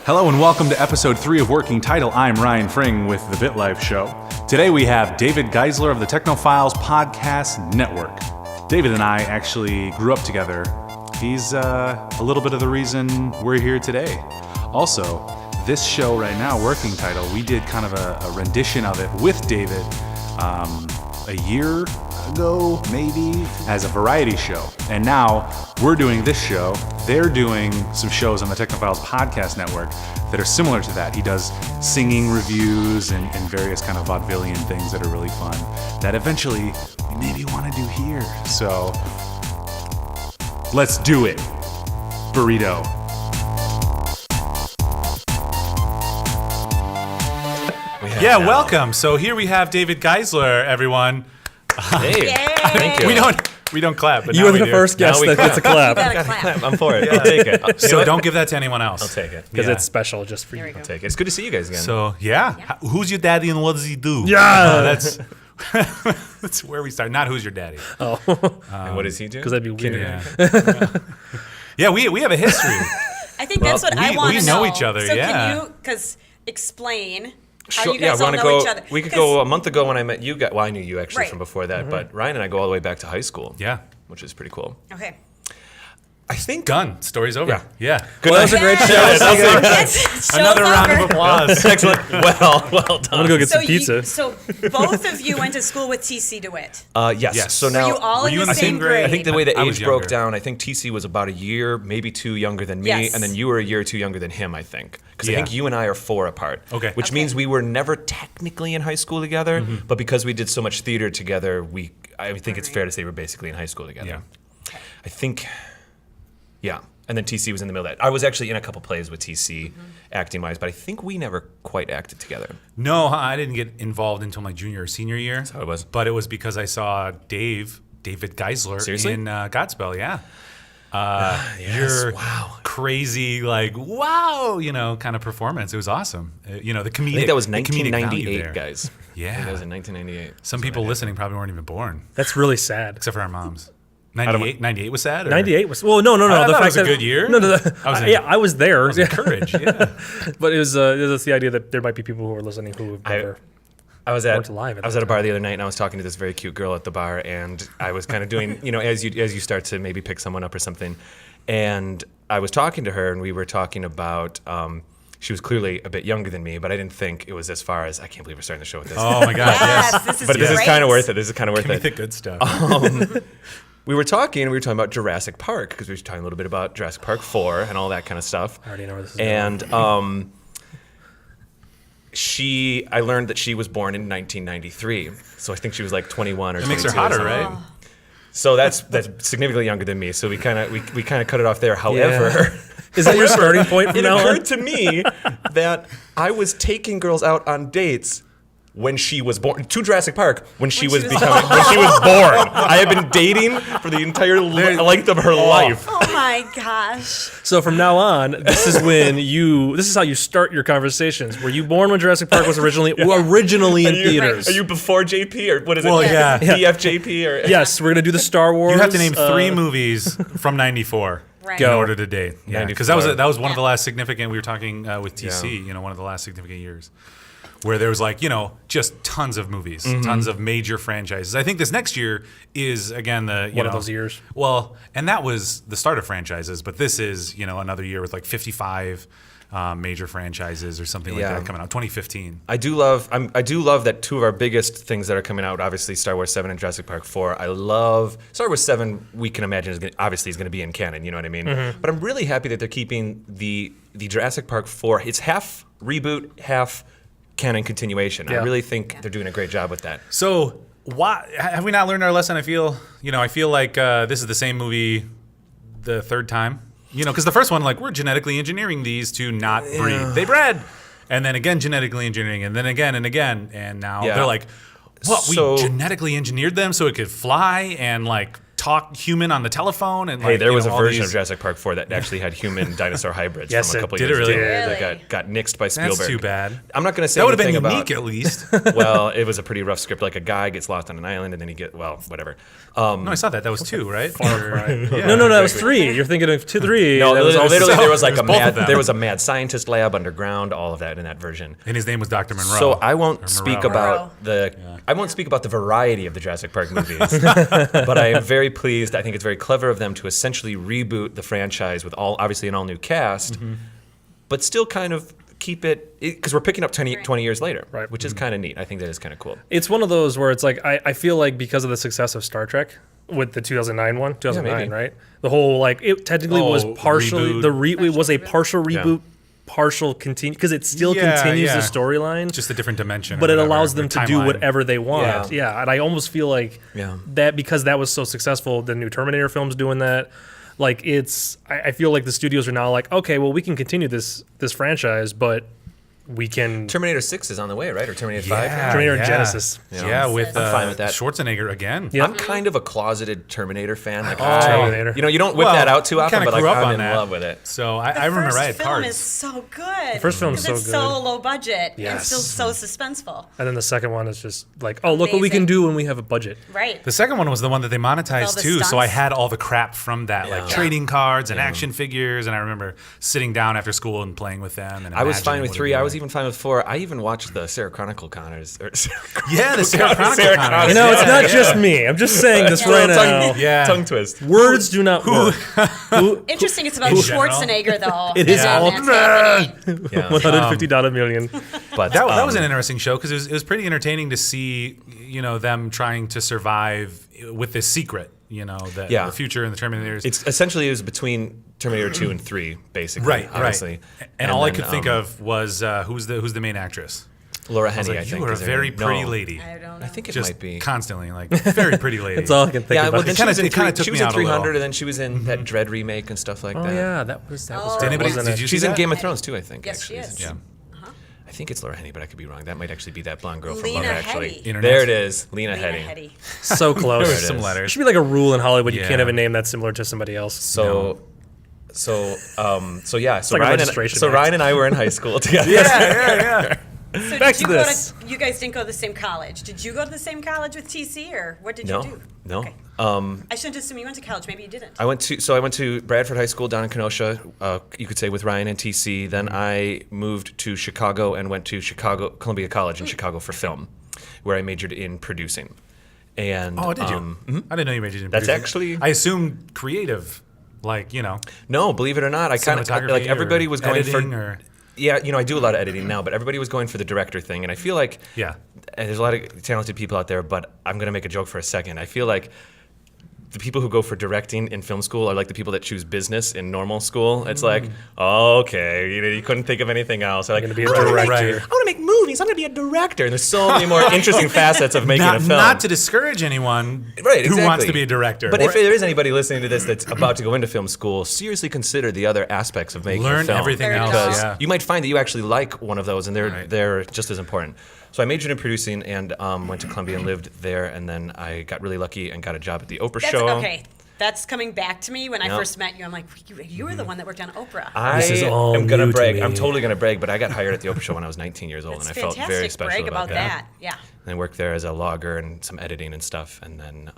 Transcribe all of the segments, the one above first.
Hello and welcome to episode 3 of Working Title. I'm Ryan Fring with The BitLife Show. Today we have David Geisler of the Technophiles Podcast Network. David and I actually grew up together. He's a little bit of the reason we're here today. Also, this show right now, Working Title, we did kind of a rendition of it with David a year ago, maybe, as a variety show. And now we're doing this show. They're doing some shows on the Technophiles Podcast Network that are similar to that. He does singing reviews and various kind of vaudevillian things that are really fun that eventually we maybe want to do here. So let's do it. Burrito. Yeah, welcome. So here we have David Geisler, everyone. Hey, thank you. We don't clap, but you were the first guest that gets a clap. Clap. I'm for it. I'll take it. So don't give that to anyone else. I'll take it. Because it's special just for you. I'll take it. It's good to see you guys again. So, yeah. Who's your daddy and what does he do? Yeah. That's where we start. Not who's your daddy. Oh. And what does he do? Because that'd be weird. Yeah, we have a history. I think that's what I want to know. We know each other, so yeah. can you, explain how Sure, you guys we all know each other? We could go a month ago when I met you guys. Well, I knew you actually Right. from before that, but Ryan and I go all the way back to high school. Yeah. Which is pretty cool. Okay. I think... Done. Story's over. Yeah. Good. Well, that was a great show. Another round of applause. Excellent. Well done. I'm going to go get some pizza. So both of you went to school with TC DeWitt. Yes. So now... Were you all in the same grade? I think the way the I was age broke younger. down, I think TC was about a year, maybe 2 younger than me, Yes. and then you were a year or 2 younger than him, I think. Because I think you and I are 4 apart. Okay. Which means we were never technically in high school together, but because we did so much theater together, I think it's fair to say we're basically in high school together. Yeah. I think, yeah. And then TC was in the middle of that. I was actually in a couple plays with TC, acting-wise, but I think we never quite acted together. No, I didn't get involved until my junior or senior year. That's how it was. But it was because I saw David Geisler Seriously? in Godspell, yeah. Yes, Your wow. crazy, wow, kind of performance. It was awesome. The comedic. I think that was the comedic value 1998, there. guys. Yeah. I think that was in 1998. Some people listening probably weren't even born, That's really sad. except for our moms. 98 was sad? Or? 98 was... Well, no. I thought The it fact was a that, good year. No. I was there. I was encouraged, yeah. But it was the idea that there might be people who are listening who have never... I was weren't alive at I was that at a bar the other night, and I was talking to this very cute girl at the bar, and I was kind of doing, as you start to maybe pick someone up or something, and I was talking to her, and we were talking about. She was clearly a bit younger than me, but I didn't think it was as far as I can't believe we're starting the show with this. Oh my gosh, yes. This is But this is great. kind of worth it. This is kind of worth Give me it. the good stuff. We were talking about Jurassic Park because we were talking a little bit about Jurassic Park 4 and all that kind of stuff. I already know where this is And I learned that she was born in 1993, so I think she was like 21 or 22. It makes her or hotter, something. right? So that's significantly younger than me. So we kind of cut it off there. However, Is that your starting point from it now on? occurred to me that I was taking girls out on dates when she was born to Jurassic Park when she was born. I had been dating for the entire length of her life. Oh my gosh. So from now on, this is how you start your conversations. Were you born when Jurassic Park was originally in theaters? Are you before JP or what is it? Well, yeah. BFJP or Yes, we're going to do the Star Wars. You have to name 3 movies from 94 Right. in order to date. Yeah, because 94. that was one of the last significant. We were talking with TC. One of the last significant years where there was just tons of movies, tons of major franchises. I think this next year is again one of those years. Well, and that was the start of franchises, but this is another year with 55 major franchises or something like that coming out. 2015. I do love that 2 of our biggest things that are coming out, obviously Star Wars 7 and Jurassic Park 4. I love Star Wars 7. We can imagine is going to be in canon. You know what I mean? But I'm really happy that they're keeping the Jurassic Park 4. It's half reboot, half canon continuation. Yeah. I really think they're doing a great job with that. So why have we not learned our lesson? I feel like this is the same movie the 3rd time. Because the first one, we're genetically engineering these to not breed. They bred. And then again, genetically engineering, and then again and again. And now they're like, what? So- We genetically engineered them so it could fly and talk human on the telephone and Hey, there was a all version these- of Jurassic Park 4 that actually had human dinosaur hybrids Yes, from a it couple did. years It really? ago Really? that got nixed by Spielberg. That's too bad. I'm not going to say That would have been anything unique about. at least. Well, it was a pretty rough script. Like a guy gets lost on an island and then whatever. No, I saw that. That was 2, right? No, that was 3. You're thinking of 2, 3. No, That was literally, also- there was like It was both of them. there was a mad scientist lab underground, all of that in that version. And his name was Dr. Monroe. So I won't Or speak Moreau. about the variety of the Jurassic Park movies, but I am very pleased. I think it's very clever of them to essentially reboot the franchise with obviously an all new cast, but still kind of keep it because we're picking up 20 years later, Right. which is kind of neat. I think that is kind of cool. It's one of those where it's like I feel like because of the success of Star Trek with the 2009, maybe. right? The whole it technically was partially reboot. it was a partial reboot, partial continue because it still continues the storyline. Just a different dimension. But or it whatever, allows them or to do timeline. whatever they want. Yeah. And I almost feel like that because that was so successful, the new Terminator film's doing that. Like I feel like the studios are now like, okay, well we can continue this franchise, but we can Terminator 6 is on the way, right? Or Terminator 5? Terminator Genesis. Yeah, with I'm fine with that. Schwarzenegger again. Yeah. I'm kind of a closeted Terminator fan. Like, Terminator. you don't whip that out too often, kinda but grew up I'm on in that. love with it. So I remember I had film cards. is so good. The first film is so it's good. so low budget and Yes. still so suspenseful. And then the second one is just like, oh, look what we can Amazing. do when we have a budget. Right. The second one was the one that they monetized All the too, so I stunts. had all the crap from that, like Yeah. trading cards and action figures, and I remember sitting down after school and playing with them. And I was imagining fine with what 3. it'd be I was like. even fine with 4. I even watched the Sarah Chronicle Connors. Yeah, the Sarah Chronicle Sarah Connors. You know, it's Yeah, not yeah. just me. I'm just saying this right now. Yeah. Tongue twist. Words do not work. Interesting. It's about in general. Schwarzenegger, though. It is and all- that's happening. Yeah. $150 million. But That was an interesting show because it was pretty entertaining to see, them trying to survive with this secret, the future and the Terminators. It's essentially it was between Terminator 2 and 3, basically. right, obviously. right. And all I then, could think of was who's the main actress? Laura I was Henny, like, I think. you are a is her very name. pretty No. lady. I don't know. I think it Just might be. constantly, like, very pretty lady. That's all I can think Yeah, about. well, then she was in It kinda took she me was in out a little. 300, and then she was in that Dread remake and stuff like Oh that. yeah, that was Oh. what Did anybody? wasn't Did it? you She's see in that? Game of Thrones too, I think. Yes, she actually, is. isn't Yeah. I think it's Laura Henny, but I could be wrong. That might actually be that blonde girl from Lena Love Actually. Headey. Internet. There it is, Lena Lena Headey. Headey. So close. There it Some is. It letters. should be like a rule in Hollywood. You Yeah. can't have a name that's similar to somebody else. So like a Ryan registration act. Ryan and I were in high school together. Yeah. So Back did to you this. you guys didn't go to the same college. Did you go to the same college with TC, or what did you do? No. Okay. I shouldn't assume you went to college. Maybe you didn't. I went to Bradford High School down in Kenosha. You could say with Ryan and TC. Then I moved to Chicago and went to Columbia College in Chicago for film, where I majored in producing. And Oh, did you? I didn't know you majored in That's producing. actually- I assumed creative, like No, believe it or not, I kind of cinematography like everybody or was going editing for. or- Yeah, I do a lot of editing now, but everybody was going for the director thing, and I feel like Yeah. and there's a lot of talented people out there, but I'm gonna make a joke for a second. I feel like the people who go for directing in film school are like the people that choose business in normal school. It's like, okay, you couldn't think of anything else. They're like, gonna be a I wanna make- director. I want to make movies. I'm gonna be a director. And there's so many more interesting facets of making a film. Not to discourage anyone Right, who wants exactly. to be a director. But if there is anybody listening to this that's about to go into film school, seriously consider the other aspects of making a Learn film. everything Fair else. enough. Because Yeah. you might find that you actually like one of those, and Right. they're just as important. So I majored in producing and went to Columbia and lived there, and then I got really lucky and got a job at the Oprah That's show. okay. That's coming back to me. When I Yep. first met you, I'm like, you were the one that worked on Oprah. This is all am gonna new to brag. me. I'm totally gonna brag, but I got hired at the Oprah show when I was 19 years old, That's and I felt fantastic. very special Brag about that. Yeah. And I worked there as a logger and some editing and stuff, and then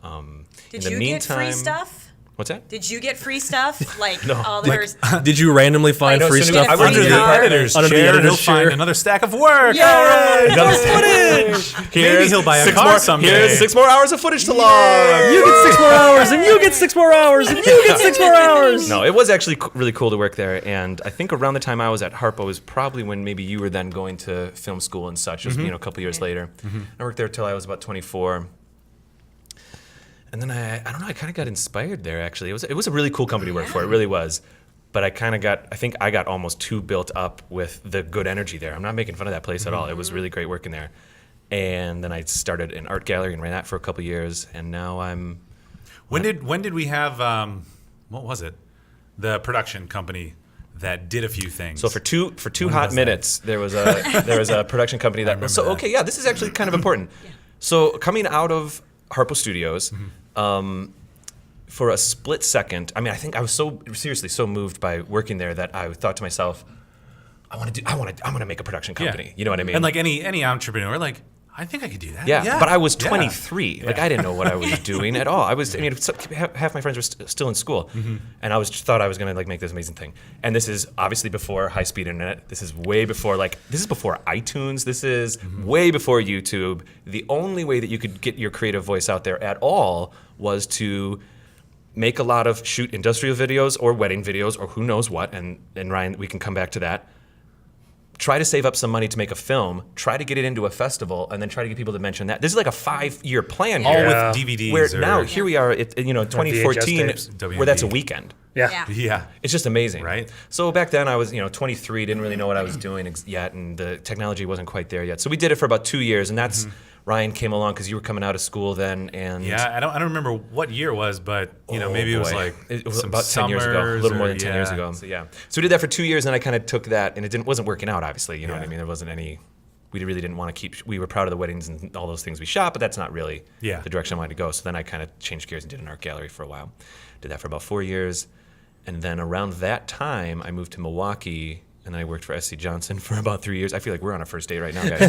Did in the you meantime, get free stuff? What's that? Did you get free stuff? Like No. all there's. Did you randomly find Like, free so stuff I went under to the the editor's under the chair, editor's he'll find chair? another stack of work. Yeah. More footage. Maybe he'll buy a six car more, someday. Here's 6 more hours of footage to log. You get 6 more hours, and you get 6 more hours, and you get 6 more hours. No, it was actually really cool to work there, and I think around the time I was at Harpo was probably when maybe you were then going to film school and such. It was a couple years later. I worked there till I was about 24. And then I don't know, I kind of got inspired there actually. It was a really cool company to work for. It really was. But I think I got almost too built up with the good energy there. I'm not making fun of that place at all. It was really great working there. And then I started an art gallery and ran that for a couple years, and now I'm When did we have what was it? The production company that did a few things. So for two When hot was that? minutes, there was a production company that. remember So that. okay, yeah, this is actually kind of important. So coming out of Harpo Studios, for a split second, I think I was so moved by working there that I thought to myself, I want to make a production company. You know what I mean? And like any entrepreneur, like, I think I could do that. Yeah. But I was 23. Like, I didn't know what I was doing at all. Half my friends were still in school, and I thought I was going to like make this amazing thing. And this is obviously before high-speed internet. This is way before before iTunes. This is way before YouTube. The only way that you could get your creative voice out there at all was to make shoot industrial videos or wedding videos or who knows what. And Ryan, we can come back to that. Try to save up some money to make a film, try to get it into a festival, and then try to get people to mention that. This is like a 5-year plan here. All with DVDs. Where now, here we are, 2014, where that's a weekend. Yeah. It's just amazing. Right. So back then I was, 23, didn't really know what I was doing yet, and the technology wasn't quite there yet. So we did it for about 2 years, and that's Ryan came along because you were coming out of school then, and I don't remember what year it was, but maybe it was like it was about 10 years ago, a little more than 10 years ago. So we did that for 2 years, and I kind of took that, and it wasn't working out. Obviously, you know what I mean. There wasn't any. We really didn't want to keep. We were proud of the weddings and all those things we shot, but that's not really the direction I wanted to go. So then I kind of changed gears and did an art gallery for a while. Did that for about 4 years, and then around that time I moved to Milwaukee. And I worked for SC Johnson for about 3 years. I feel like we're on a first date right now, guys.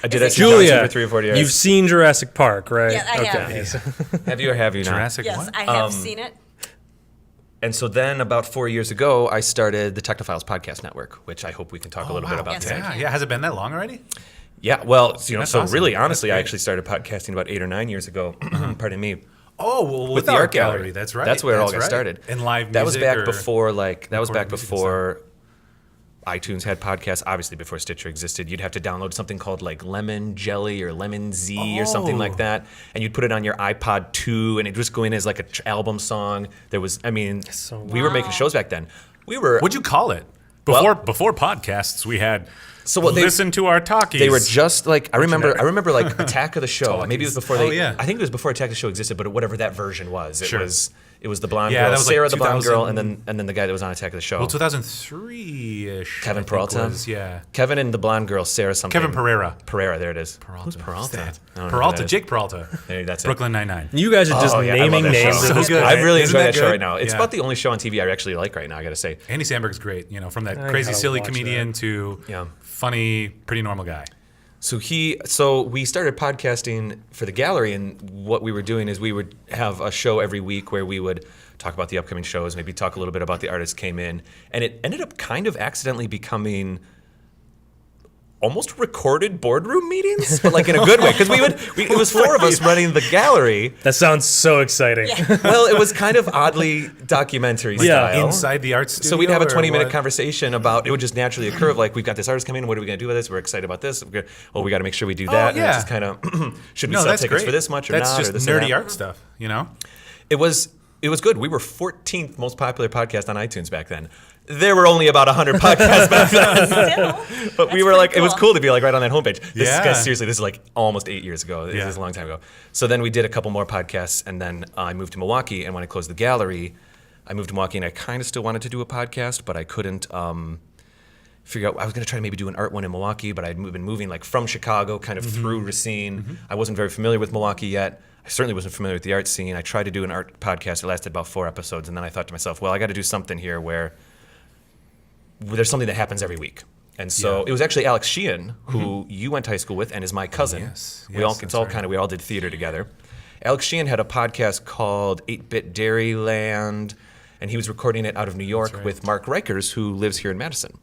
I did SC Johnson for 3 or 4 years. You've seen Jurassic Park, right? Yeah, I have. Have you or have you not? Jurassic Yes, what? I have seen it. And so then about 4 years ago, I started the Technophiles Podcast Network, which I hope we can talk a little bit about Yes, today. we can. Has it been that long already? Yeah, well, so awesome. really, honestly, That's I great. actually started podcasting about 8 or 9 years ago. Pardon me. Oh, well, With the art gallery. That's right. That's where it all That's got right. started. And live music. That was back or before, recorded music and stuff. iTunes had podcasts, obviously before Stitcher existed. You'd have to download something called like Lemon Jelly or Lemon Z or something like that, and you'd put it on your iPod 2, and it'd just go in as like an album song. There was, we were making shows back then. What'd you call it? Before podcasts, we had listen to our talkies. They were just like I remember like Attack of the Show. Maybe it was before I think it was before Attack of the Show existed, but whatever that version was, it was the blonde girl, that was Sarah like the blonde girl, 2000 and then the guy that was on Attack of the Show. Well, 2003-ish. Kevin I think Peralta? was, yeah. Kevin and the blonde girl, Sarah something. Kevin Pereira. Pereira, there it is. Who's Who's Peralta? that? I don't know who Peralta. that is. Jake Peralta. Hey, that's Brooklyn Nine-Nine. You guys are just I love naming that names. show. at this So good. point. I really Isn't enjoy that that show good? right now. It's Yeah. about the only show on TV I actually like right now, I got to say. Andy Samberg's great. From that I crazy, gotta silly watch comedian that. to funny, pretty normal guy. So we started podcasting for the gallery, and what we were doing is we would have a show every week where we would talk about the upcoming shows, maybe talk a little bit about the artists came in, and it ended up kind of accidentally becoming almost recorded boardroom meetings, but like in a good way, because it was 4 of us running the gallery. That sounds so exciting. Well, it was kind of oddly documentary style. Inside the art studio. So we'd have a or 20-minute what? conversation about, it would just naturally occur of like, we've got this artist coming in, what are we going to do with this? We're excited about this. We got to make sure we do that. And it's just kind of, should we sell that's tickets great. for this much or That's not? just or this and nerdy that? art stuff, It was good. We were 14th most popular podcast on iTunes back then. There were only about 100 podcasts back then. Still, But we were like, it was cool to be like right on that homepage. Yeah. Seriously, this is like almost 8 years ago. This is a long time ago. So then we did a couple more podcasts, and then I moved to Milwaukee. And when I closed the gallery, I moved to Milwaukee, and I kind of still wanted to do a podcast, but I couldn't figure out. I was going to try to maybe do an art one in Milwaukee, but I'd been moving like from Chicago, kind of through Racine. I wasn't very familiar with Milwaukee yet. I certainly wasn't familiar with the art scene. I tried to do an art podcast. It lasted about 4 episodes, and then I thought to myself, well, I got to do something here where there's something that happens every week. And so it was actually Alex Sheehan, who you went to high school with and is my cousin. Yes, we all that's right. we all did theater together. Alex Sheehan had a podcast called 8-Bit Dairyland, and he was recording it out of New York with Mark Rikers, who lives here in Madison.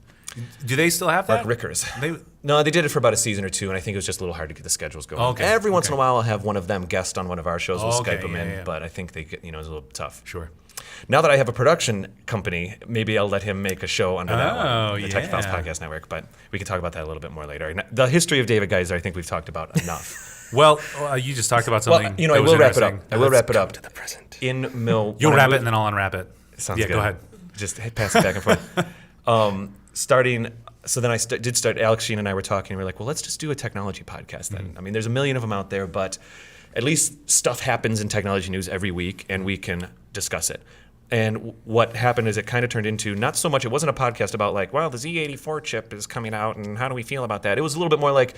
Do they still have that? Mark Rickers. They- No, they did it for about a season or two, and I think it was just a little hard to get the schedules going. Okay, Every once in a while, I'll have one of them guest on one of our shows. We'll Okay, Skype them in, yeah. but I think they get, it's a little tough. Sure. Now that I have a production company, maybe I'll let him make a show under that one, the yeah. Technophiles Podcast Network, but we can talk about that a little bit more later. The history of David Geisler, I think we've talked about enough. Well, you just talked about something. Well, that I was will wrap it up. interesting. I will wrap it up. To the present. In Mill, You'll when I wrap it moved- and then I'll unwrap it. Sounds good. Go ahead. Just pass it back and forth. So then I did start, Alex Sheehan and I were talking, and we were like, well, let's just do a technology podcast then. I mean, there's a million of them out there, but at least stuff happens in technology news every week, and we can discuss it. And what happened is it kind of turned into, not so much, it wasn't a podcast about like, well, the Z84 chip is coming out, and how do we feel about that? It was a little bit more like,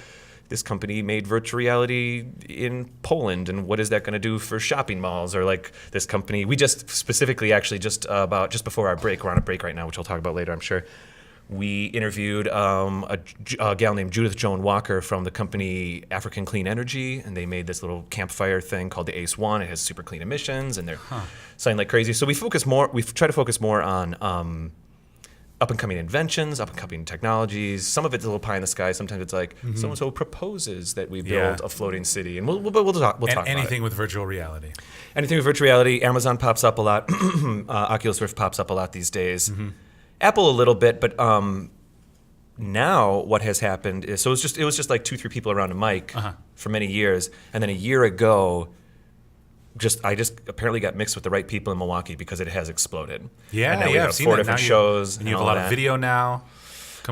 this company made virtual reality in Poland, and what is that going to do for shopping malls? Or like this company, we just specifically actually just before our break, we're on a break right now, which we'll talk about later, I'm sure. We interviewed a gal named Judith Joan Walker from the company African Clean Energy, and they made this little campfire thing called the ACE One. It has super clean emissions, and they're selling like crazy. So we try to focus more on up-and-coming inventions, up-and-coming technologies. Some of it's a little pie in the sky. Sometimes it's like so-and-so proposes that we build a floating city, and we'll talk about anything it. with virtual reality. Anything with virtual reality. Amazon pops up a lot. Oculus Rift pops up a lot these days. Apple a little bit, but now what has happened is, so it was just like 2-3 people around a mic for many years, and then a year ago, I just apparently got mixed with the right people in Milwaukee because it has exploded. Yeah, and now we have 4 different shows, and you have a lot of video now.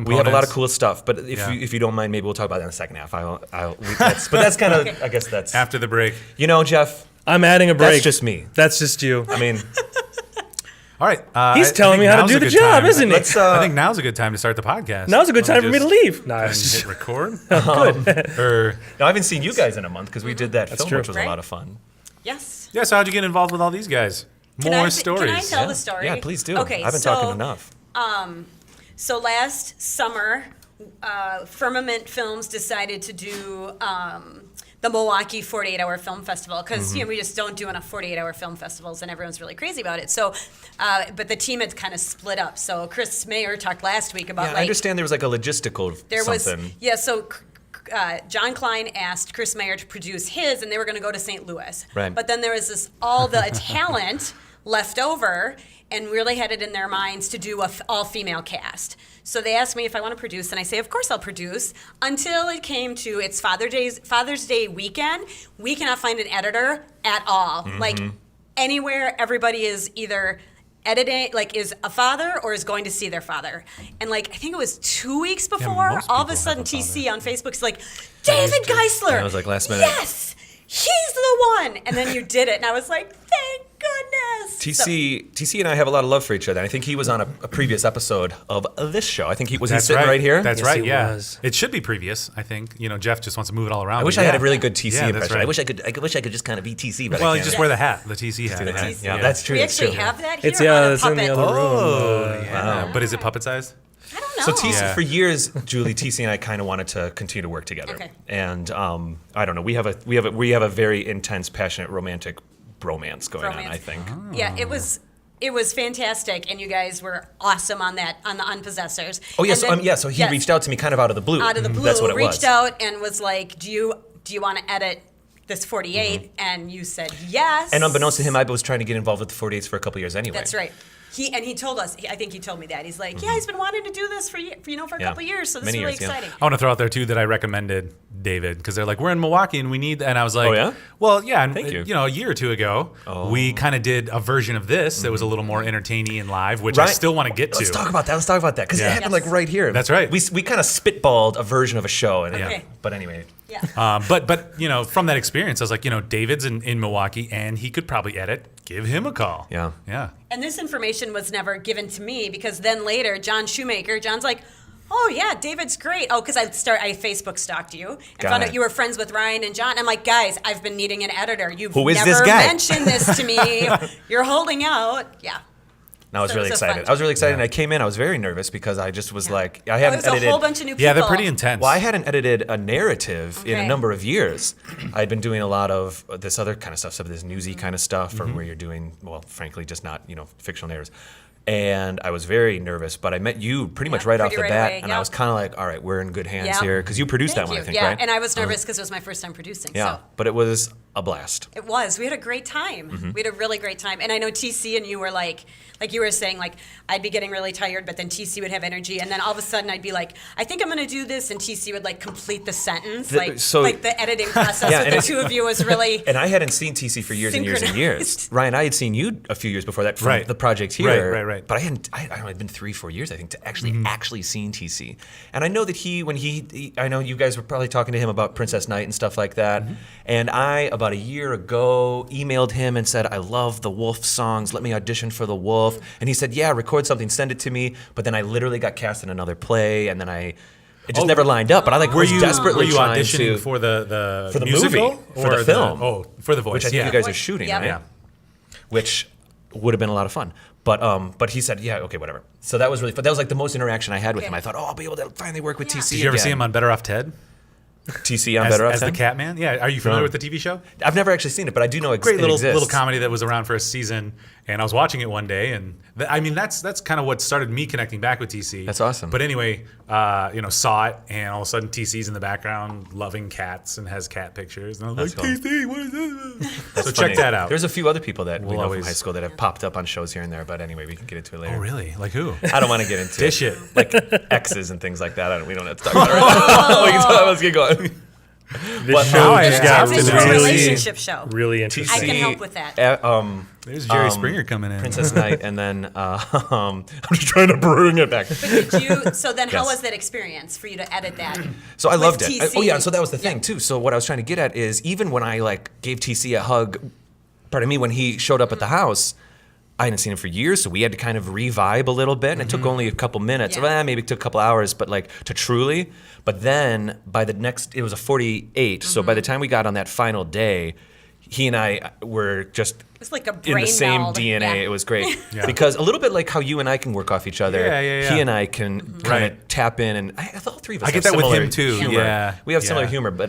We have a lot of cool stuff, but if you don't mind, maybe we'll talk about that in the second half. But that's kind of I guess that's after the break. You know, Jeff, I'm adding a break. That's just me. That's just you. I mean. All right. He's telling me how to do the job, isn't he? I think now's a good time to start the podcast. Now's a good time for me to leave. Hit record. No, I haven't seen you guys in a month because we did that film, true. which was a lot of fun. Yes. Yeah, so how'd you get involved with all these guys? More stories. Can I tell the story? Yeah, please do. Okay, I've been talking enough. So last summer, Firmament Films decided to do the Milwaukee 48-hour film festival because we just don't do enough 48-hour film festivals, and everyone's really crazy about it. So, but the team had kind of split up. So Chris Mayer talked last week about I understand there was like a logistical something. So John Klein asked Chris Mayer to produce his, and they were going to go to St. Louis. Right. But then there was all the talent left over, and really had it in their minds to do a all-female cast. So they asked me if I want to produce, and I say, of course I'll produce, until it came to it's Father's Day weekend. We cannot find an editor at all. Like anywhere, everybody is either editing, like is a father or is going to see their father. And like, I think it was 2 weeks before, most all of a people sudden have a TC on Facebook's like, David Geisler. Yeah, it was like last minute. Yes, he's the one. And then you did it, and I was like, thank goodness. TC and I have a lot of love for each other. I think he was on a previous episode of this show. I think he That's sitting right here. That's Yes, right. he Yeah, was. it should be previous. I think Jeff just wants to move it all around. I wish I had a really good TC Yeah, that's impression. right. I wish I could just kind of be TC, but Well, I you can't. just wear the hat, the TC hat. Yeah, TC. yeah, that's true. We that's actually true. have that here It's on a it's in puppet. the other room. Oh, yeah. But is it puppet sized? I don't know. So TC, Yeah. for years, Julie, TC and I kind of wanted to continue to work together. Okay. And I don't know. We have a very intense, passionate, romantic bromance going on. I think. Yeah, it was fantastic, and you guys were awesome on the Unpossessors. Oh yeah, And then- so he yes, reached out to me kind of out of the blue. out of the blue. That's what it reached was. out and was like, "Do you want to edit this 48?" And you said yes. And unbeknownst to him, I was trying to get involved with the 48s for a couple years anyway. That's right. He told us. I think he told me that. He's like, yeah, he's been wanting to do this for a couple years. So this Many is really years, yeah. exciting. I want to throw out there too that I recommended David because they're like, we're in Milwaukee and we need, and I was like, Oh, yeah? Well, yeah, and Thank you. a year or two ago, we kind of did a version of this that was a little more entertaining and live, which I Right. still want to get to. Let's talk about that because Yeah. it happened like right here. That's right. We kind of spitballed a version of a show, and Okay. but anyway. Yeah. But from that experience, I was like, David's in Milwaukee and he could probably edit. Give him a call. Yeah. Yeah. And this information was never given to me because then later, John's like, oh yeah, David's great. Oh, because I Facebook stalked you and Got found it. out you were friends with Ryan and John. I'm like, guys, I've been needing an editor. You've Who is never this guy? mentioned this to me. You're holding out. Yeah. And I was So it really was a excited. fun I was really excited, and I came in. I was very nervous because I just was like, I It hadn't was a edited. whole bunch of new people. Yeah, they're pretty intense. Well, I hadn't edited a narrative in a Okay. number of years. I'd been doing a lot of this other kind of stuff, some of this newsy kind of stuff, or where you're doing, well, frankly, just not fictional narratives. And I was very nervous, but I met you pretty much right off pretty the right bat, away, and yep. I was kind of like, all right, we're in good hands Yep. here, because you produced Thank that one, you. I think, yeah, right? and I was nervous because it was my first time producing. Yeah, So. but it was a blast. It was. We had a great time. We had a really great time. And I know TC and you were like you were saying, like, I'd be getting really tired, but then TC would have energy. And then all of a sudden I'd be like, I think I'm going to do this. And TC would, like, complete the sentence. Like the editing process Yeah, with and the it- two of you was really And I hadn't seen TC for years and years and years. Synchronized. Ryan, I had seen you a few years before that from Right. the project here. Right. But I don't know, it'd been 3-4 years, I think, to actually seen TC. And I know that I know you guys were probably talking to him about Princess Night and stuff like that. And I, about a year ago, emailed him and said, I love the Wolf songs. Let me audition for the Wolf. And he said, yeah, record something, send it to me. But then I literally got cast in another play, and then I It just never lined up. But I were you desperately trying auditioning to for the for the musical movie, for the film, for the voice, which I think you guys are shooting, Yep. right? Yeah. Which would have been a lot of fun. But he said, yeah, okay, whatever. So that was really fun. That was like the most interaction I had with him. I thought, oh, I'll be able to finally work with TC. Did you ever see him on Better Off Ted? TC on Better Off as Ted? the Catman? Yeah. Are you familiar with the TV show? I've never actually seen it, but I do know it Great exists. little comedy that was around for a season, and I was watching it one day, and that's kind of what started me connecting back with TC. That's awesome. But anyway, saw it, and all of a sudden TC's in the background loving cats and has cat pictures, and I was That's like, cool. TC, what is this? So That's check funny. that out. There's a few other people that we know always- from high school that have popped up on shows here and there, but anyway, we can get into it later. Oh, really? Like who? I don't want to get into Dish it. like exes and things like that. We don't have to talk about it right now. Let's get going. This now show I just have got to It's a know. relationship show. really I interesting. can help with that. There's Jerry Springer coming in. Princess Knight, and then I'm just trying to bring it back. So then how Yes. was that experience for you to edit that? So I with loved it. TC? Oh yeah, and so that was the thing too. So what I was trying to get at is even when I gave TC a hug, pardon me, when he showed up at the house, I hadn't seen him for years, so we had to kind of revibe a little bit, and it took only a couple minutes. Yeah. Well, maybe it took a couple hours, but to truly. But then by the next, it was a 48. So by the time we got on that final day, he and I were just It's like a brain in the same meld. DNA. Yeah. It was great Yeah. because a little bit like how you and I can work off each other. Yeah. He and I can kind Right. of tap in, and all three of us. I get have that with similar him, too. Humor. Yeah. We have similar Yeah. humor, but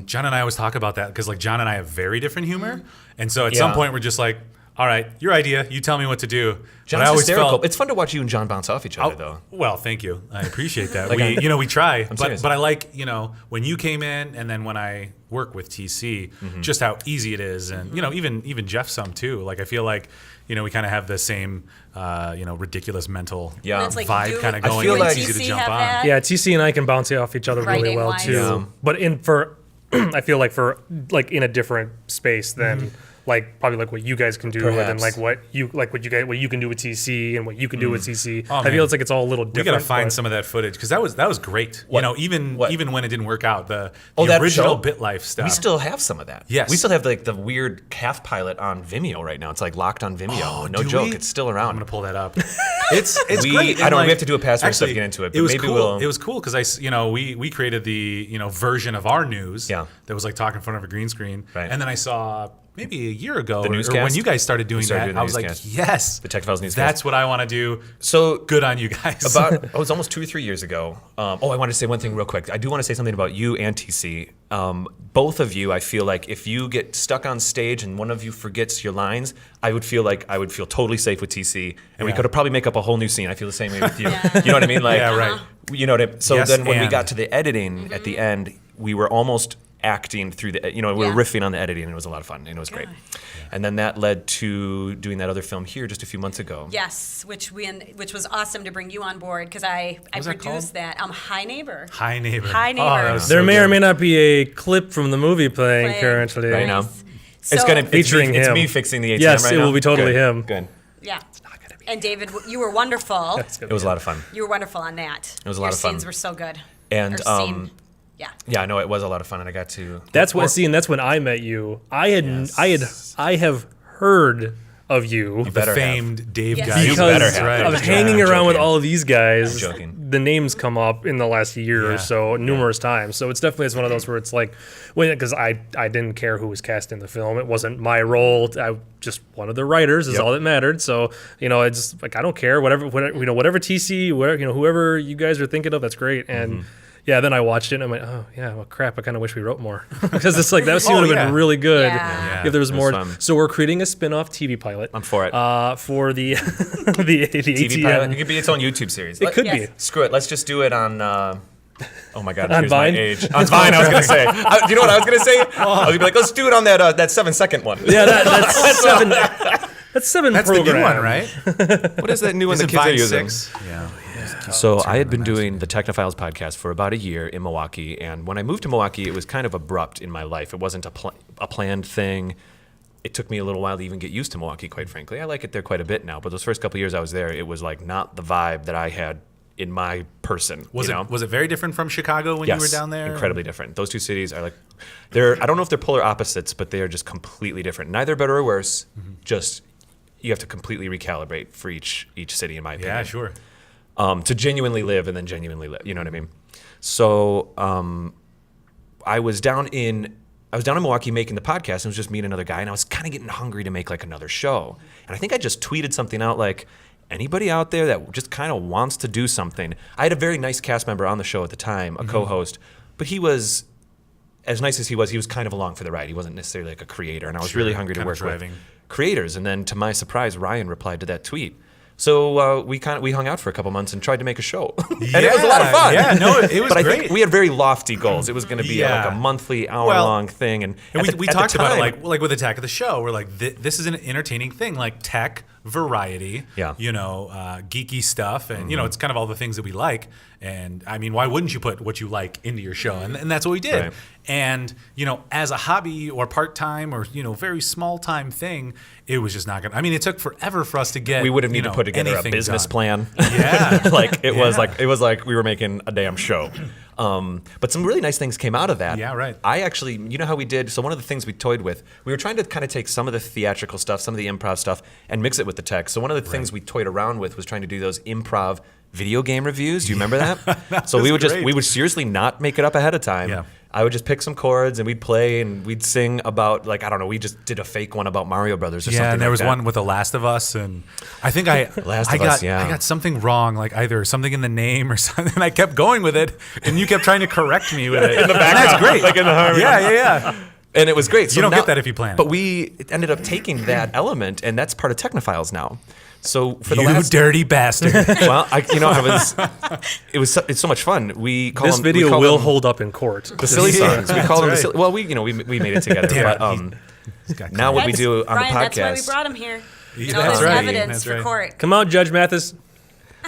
John and I always talk about that because John and I have very different humor, and so at Yeah. some point we're just like, all right, your idea, you tell me what to do. John's but I always hysterical. felt, It's fun to watch you and John bounce off each other, though. well, thank you. I appreciate that. Like we try, serious. but I like when you came in, and then when I work with TC, just how easy it is, and even Jeff some too. Like I feel like we kind of have the same ridiculous mental Yeah. And it's like vibe you kind of I going. feel It's like- easy to TC jump have on. that? Yeah, TC and I can bounce off each other really Writing well wise. too. Yeah. But I feel like for in a different space than probably what you guys can do, and then Perhaps. what you can do with TC and what you can do with TC. Oh, I man. feel it's all a little We different. gotta find but- some of that footage because that was great. What? Even What? when it didn't work out, the that original show? Bit Life stuff. We still have some of that. Yes. We still have the weird calf pilot on Vimeo right now. It's locked on Vimeo. Oh, no do joke. we? It's still I'm around. gonna pull that up. It's We- great. I and, don't- we have to do a password stuff to actually, get into it, It but was maybe cool. we'll- It was cool because we created the version of our news. Yeah. That was talking in front of a green screen. Right. And then I saw maybe a year ago The or when newscast? you guys started doing started that, doing the I was like, newscast. yes, The Technophiles newscast. That's what I want to do. So Good on you guys. it was almost 2 or 3 years ago. I wanted to say one thing real quick. I do want to say something about you and TC. Both of you, I feel like if you get stuck on stage and one of you forgets your lines, I would feel totally safe with TC, and we Yeah. could probably make up a whole new scene. I feel the same way with you. Yeah. You know what I mean? Yeah, right. You know what I mean? So Yes, then when we and. got to the editing at the end, we were almost acting through we were Yeah. riffing on the editing, and it was a lot of fun, and it was great. And then that led to doing that other film here just a few months ago. Yes, which was awesome to bring you on board because I was that produced that. Hi Neighbor. Hi neighbor. Hi, Oh, Neighbor. that was There so may or good. may not be a clip from the movie playing currently. Right now. So, Featuring it's him. me fixing the ATM Yes, right it now. will be totally Good. him. Good. Yeah. And David, you were wonderful. It was a lot of fun. You were wonderful on that. It was a lot of fun. Your scenes were so good. And, Your scene- yeah. Yeah, no, it was a lot of fun, and I got to. That's when I met you. I have heard of you The better have. famed Dave Yes. Geisler. You better because have. Right. of Yeah, hanging I'm around with joking. all of these guys. I'm joking. The names come up in the last year Yeah. or so numerous times. So it's definitely one of those where it's because I didn't care who was cast in the film. It wasn't my role. I just one of the writers is Yep. all that mattered. So it's I don't care. Whatever TC, whoever you guys are thinking of, that's great. And yeah, then I watched it and I'm like, oh yeah, well crap, I kind of wish we wrote more because it's that scene Oh, would have yeah. been really good Yeah. if there was more. fun. So we're creating a spin-off TV pilot. I'm for it. For the the TV ATM. pilot. It could be its own YouTube series. It could Yes. be. Screw it. Let's just do it on. Oh my God! On Here's Vine? my age. On Vine, I was gonna say. You know what I was gonna say? I was gonna be like, let's do it on that 7-second one. Yeah, that's seven. That's seven. That's program. the new one, right? What is that new one the Isn't kids are Vine using? 6? Yeah. So I had been doing the Technophiles podcast for about a year in Milwaukee, and when I moved to Milwaukee, it was kind of abrupt in my life. It wasn't a planned thing. It took me a little while to even get used to Milwaukee, quite frankly. I like it there quite a bit now, but those first couple of years I was there, it was not the vibe that I had in my person. Was it very different from Chicago when you were down there? Incredibly different. Those two cities are they're I don't know if they're polar opposites, but they are just completely different. Neither better or worse. Just you have to completely recalibrate for each city, in my opinion. Yeah, sure. to genuinely live and then genuinely live. You know what I mean? So I was down in Milwaukee making the podcast, and it was just me and another guy, and I was kind of getting hungry to make like another show. And I think I just tweeted something out like, anybody out there that just kind of wants to do something? I had a very nice cast member on the show at the time, a co-host, but he was, as nice as he was kind of along for the ride. He wasn't necessarily like a creator, and I was really hungry to work with creators. And then to my surprise, Ryan replied to that tweet. So we hung out for a couple months and tried to make a show, and it was a lot of fun. Yeah, no, it was but great. I think we had very lofty goals. It was going to be like a monthly, hour-long thing, and we talked about it like with Attack of the Show. We're like, this is an entertaining thing, like tech, variety, geeky stuff, and it's kind of all the things that we like. And I mean, why wouldn't you put what you like into your show? And that's what we did. Right. And as a hobby or part-time or very small-time thing, it was just not gonna. I mean, it took forever for us to get. We would have needed to put together a business plan. Yeah, it was like we were making a damn show. But some really nice things came out of that. Yeah, right. I actually, how we did. So one of the things we toyed with, we were trying to kind of take some of the theatrical stuff, some of the improv stuff, and mix it with the tech. So one of the things we toyed around with was trying to do those improv video game reviews. Do you remember that? So we would seriously not make it up ahead of time. Yeah. I would just pick some chords and we'd play and we'd sing about we just did a fake one about Mario Brothers or something. Yeah, and there was that. one with The Last of Us, and I think I got something wrong, like either something in the name or something. And I kept going with it, and you kept trying to correct me with it. In the background, that's great. like in the harmony. Yeah. And it was great. So you don't get that if you plan. But we ended up taking that element, and that's part of Technophiles now. So for the you last dirty bastard. Well, it's so much fun. We call this them, video we call will them hold up in court. The silly songs. We call them the silly. Well, we made it together. Damn but now what we do on Ryan, the podcast. that's why we brought him here. That's there's right. evidence for court. Come on, Judge Mathis.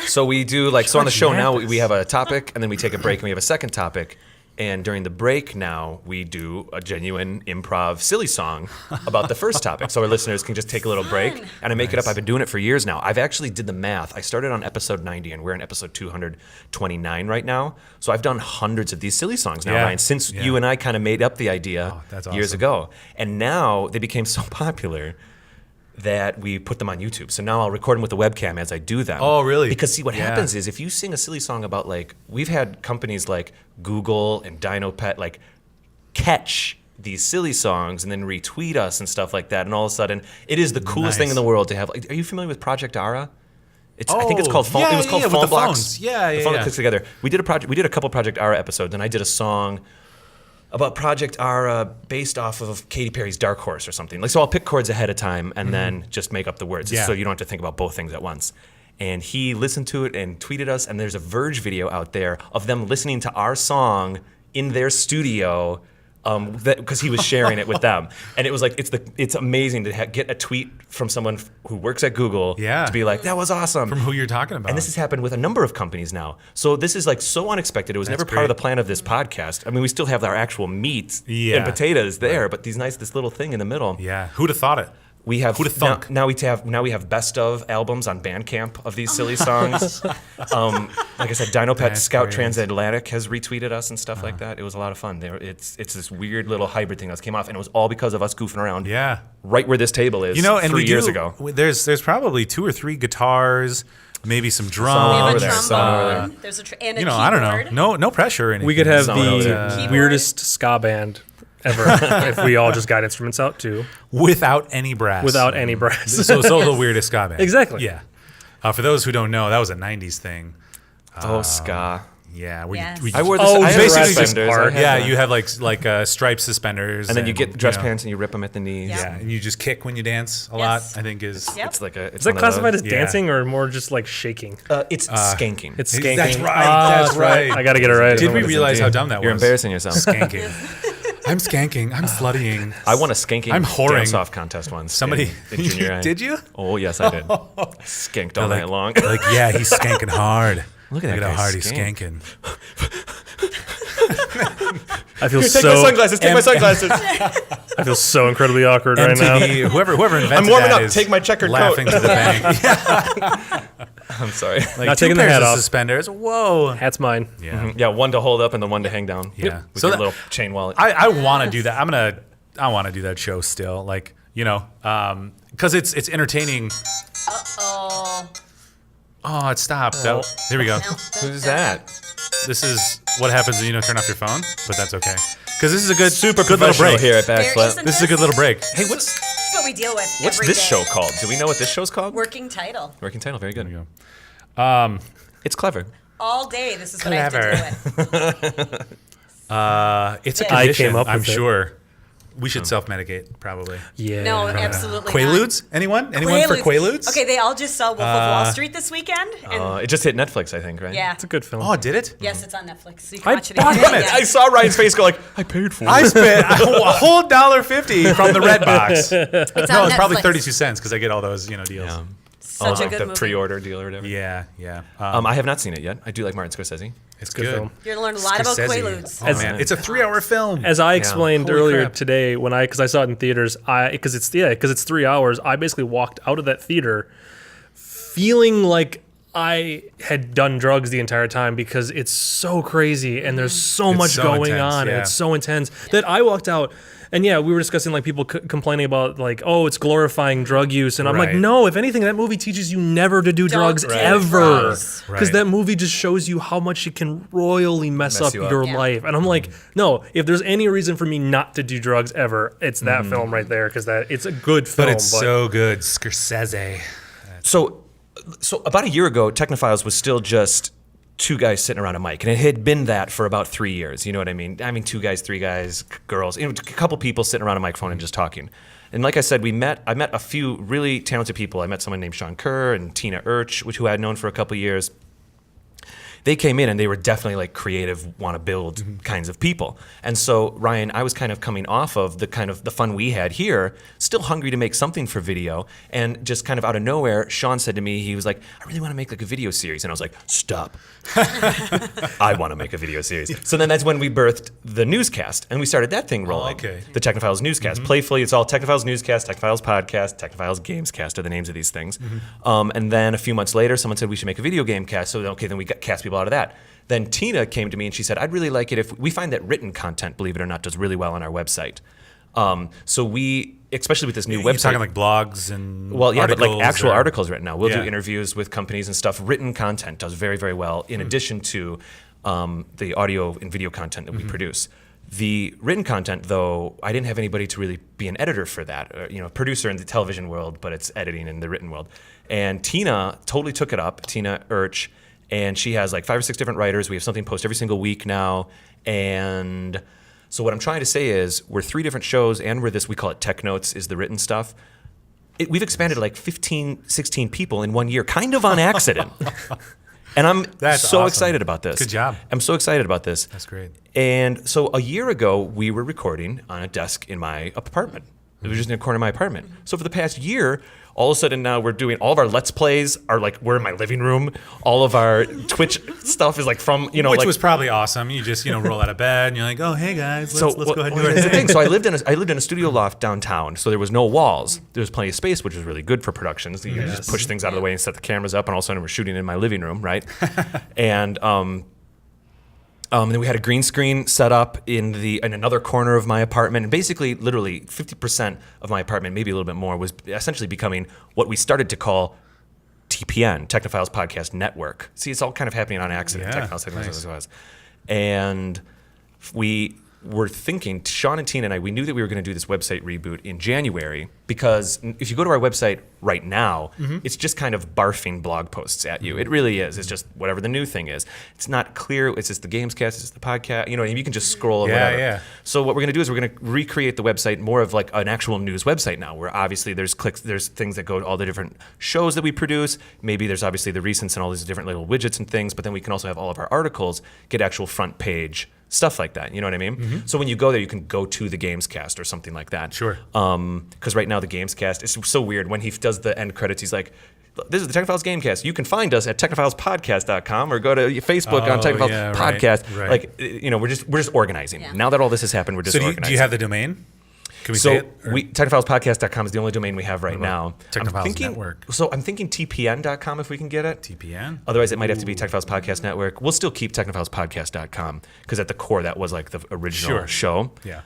So we do so on the show now we have a topic, and then we take a break and we have a second topic. And during the break now, we do a genuine improv silly song about the first topic. So our listeners can just take a little break. And I make it up. I've been doing it for years now. I've actually did the math. I started on episode 90, and we're in episode 229 right now. So I've done hundreds of these silly songs now, Ryan, since you and I kind of made up the idea years ago. And now they became so popular that we put them on YouTube. So now I'll record them with the webcam as I do them. Oh, really? Because see, what happens is if you sing a silly song about we've had companies like Google and DinoPet catch these silly songs and then retweet us and stuff like that. And all of a sudden, it is the coolest thing in the world to have. Are you familiar with Project Ara? I think it's called phone. It was called Phone with Blocks. The phones. The phone that clicks together. We did a couple Project Ara episodes, and I did a song about Project Ara based off of Katy Perry's Dark Horse or something. So I'll pick chords ahead of time and then just make up the words so you don't have to think about both things at once. And he listened to it and tweeted us, and there's a Verge video out there of them listening to our song in their studio because he was sharing it with them. And it was it's amazing to get a tweet from someone who works at Google to be like, that was awesome. From who you're talking about. And this has happened with a number of companies now. So this is so unexpected. It was never part of the plan of this podcast. I mean, we still have our actual meat and potatoes there, but this little thing in the middle. Yeah, who'd have thought it? We have now we have best of albums on Bandcamp of these silly songs. Like I said, DinoPet Scout Transatlantic has retweeted us and stuff like that. It was a lot of fun. It's this weird little hybrid thing that came off, and it was all because of us goofing around. Yeah, right where this table is. And 3 years ago. There's probably 2 or 3 guitars. Maybe some drums. We have a trombone. There's and a keyboard. I don't know. No pressure or anything. We could have the weirdest ska band ever if we all just got instruments out too. Without any brass. So the weirdest ska band. Exactly. Yeah. For those who don't know, that was a 90s thing. ska. Yeah. I wore this. I basically suspenders. You have striped suspenders. And then you get dress pants and you rip them at the knees. Yeah. And you just kick when you dance a lot, I think is. Yep. Is that classified as dancing or more just shaking? It's skanking. It's skanking. That's right. That's right. I got to get it right. Did we realize how dumb that was? You're embarrassing yourself. Skanking. I'm skanking. I'm sluttying. I won a skanking dance-off contest once. Somebody in junior high. Did you? Oh yes, I did. Skanked all night long. He's skanking hard. Look at how hard he's skanking. I feel Take my sunglasses. I feel so incredibly awkward right now. Whoever invented I'm warming that up. Take my checkered laughing coat. to the bank. I'm sorry. Not taking the hat off. Suspenders. Whoa. Hat's mine. Yeah. Yeah, one to hold up and then one to hang down. Yeah. With your little chain wallet. I want to do that. I want to do that show still. Because it's entertaining. Uh-oh. Oh, it stopped. Here we go. Who's that? This is what happens when you don't turn off your phone, but that's okay. Because this is a good little Professional break. here at There Backflip. isn't This is a good little break. Hey, This is what we deal with. what's every this day. show called? Do we know what this show's called? Working title. Working title. Very good. There we go. It's clever. All day, this is what I have to deal with. It's a I condition, came up I'm with it. sure. We should self-medicate, probably. Yeah. No, absolutely Quaaludes? Anyone? Anyone for Quaaludes? Okay, they all just saw Wolf of Wall Street this weekend. And It just hit Netflix, I think, right? yeah. It's a good film. Oh, did it? Yes, it's on Netflix. So you can I watch it bought again. it. I saw Ryan's face go like, I paid for it. I spent a whole $1.50 from the Red Box. It's No, on it's probably Netflix. 32 cents because I get all those, deals. Yeah. Such a Like good the movie. pre-order deal or whatever. Yeah, yeah. I have not seen it yet. I do like Martin Scorsese. It's good good. film. You're gonna learn a lot about Quaaludes. Oh, man. It's a 3-hour film. As I explained Holy earlier crap. today, because I saw it in theaters, because it's 3 hours, I basically walked out of that theater feeling like I had done drugs the entire time because it's so crazy and there's so It's much so going intense, on and yeah. it's so intense that I walked out. And yeah, we were discussing like people complaining about like, oh, it's glorifying drug use, and I'm like, Right. no. If anything, that movie teaches you never to do drugs do ever, drugs. because Right. that movie just shows you how much it can royally mess up you up. your Yeah. life. And I'm like, no. If there's any reason for me not to do drugs ever, it's that film right there, because it's a good film. but it's so good. Scorsese. So about a year ago, Technophiles was still just two guys sitting around a mic, and it had been that for about 3 years. You know what I mean? I mean, 2 guys, 3 guys, girls, a couple people sitting around a microphone and just talking. And like I said, I met a few really talented people. I met someone named Sean Kerr and Tina Urch, who I had known for a couple years. They came in and they were definitely like creative, want to build kinds of people. And so, Ryan, I was kind of coming off of the fun we had here, still hungry to make something for video, and just kind of out of nowhere, Sean said to me, he was like, I really want to make like a video series. And I was like, stop. I want to make a video series. So then that's when we birthed the newscast, and we started that thing rolling. okay. The Technophiles newscast. Playfully, it's all Technophiles newscast, Technophiles podcast, Technophiles gamescast are the names of these things. And then a few months later, someone said we should make a video game cast. So okay, then we cast people out of that. Then Tina came to me and she said, I'd really like it if we find that written content, believe it or not, does really well on our website. So we, especially with this new You're website. talking like blogs and Well, yeah, but like articles actual or- articles right now. We'll do Yeah. interviews with companies and stuff. Written content does very, very well in addition to the audio and video content that we produce. The written content, though, I didn't have anybody to really be an editor for that. Producer in the television world, but it's editing in the written world. And Tina totally took it up, Tina Urch, and she has like 5 or 6 different writers. We have something posted every single week now. And so what I'm trying to say is we're 3 different shows, and we're we call it Tech Notes, is the written stuff. We've expanded to like 15, 16 people in 1 year, kind of on accident. And I'm That's so awesome. excited about this. Good job. I'm so excited about this. That's great. And so a year ago, we were recording on a desk in my apartment. It was just in a corner of my apartment. So for the past year, all of a sudden now we're doing all of our Let's Plays are like, we're in my living room. All of our Twitch stuff is like from, Which like, was probably awesome. You just, roll out of bed and you're like, oh, hey guys, let's go ahead and do our here's the thing. thing. So I lived in a studio loft downtown, so there was no walls. There was plenty of space, which was really good for productions. You can just push things out of the way and set the cameras up, and all of a sudden we're shooting in my living room, right? And then we had a green screen set up in another corner of my apartment, and basically, literally, 50% of my apartment, maybe a little bit more, was essentially becoming what we started to call TPN, Technophiles Podcast Network. See, it's all kind of happening on accident. Yeah, Technophiles nice. was. And we were thinking, Sean and Tina and I, we knew that we were going to do this website reboot in January, because if you go to our website right now, it's just kind of barfing blog posts at you. It really is. It's just whatever the new thing is. It's not clear. It's just the Gamescast. It's just the podcast. You can just scroll and whatever. Yeah. So what we're going to do is we're going to recreate the website more of like an actual news website now, where obviously there's clicks, there's things that go to all the different shows that we produce. Maybe there's obviously the recents and all these different little widgets and things, but then we can also have all of our articles get actual front page stuff like that. You know what I mean? So when you go there, you can go to the Gamescast or something like that. Sure. Because right now the Gamescast is so weird. When he does the end credits, he's like, this is the Technophiles Gamecast. You can find us at technophilespodcast.com or go to Facebook on Technophiles yeah, Podcast. right. Like, we're just organizing. Yeah. Now that all this has happened, we're just So do organizing. you have the domain? Can we say So it? Or- technophilespodcast.com is the only domain we have right now. Technophiles Network? So I'm thinking TPN.com if we can get it. TPN? Otherwise, it might have to be Technophiles Podcast Network. We'll still keep technophilespodcast.com because at the core, that was like the original Sure. show. Yeah.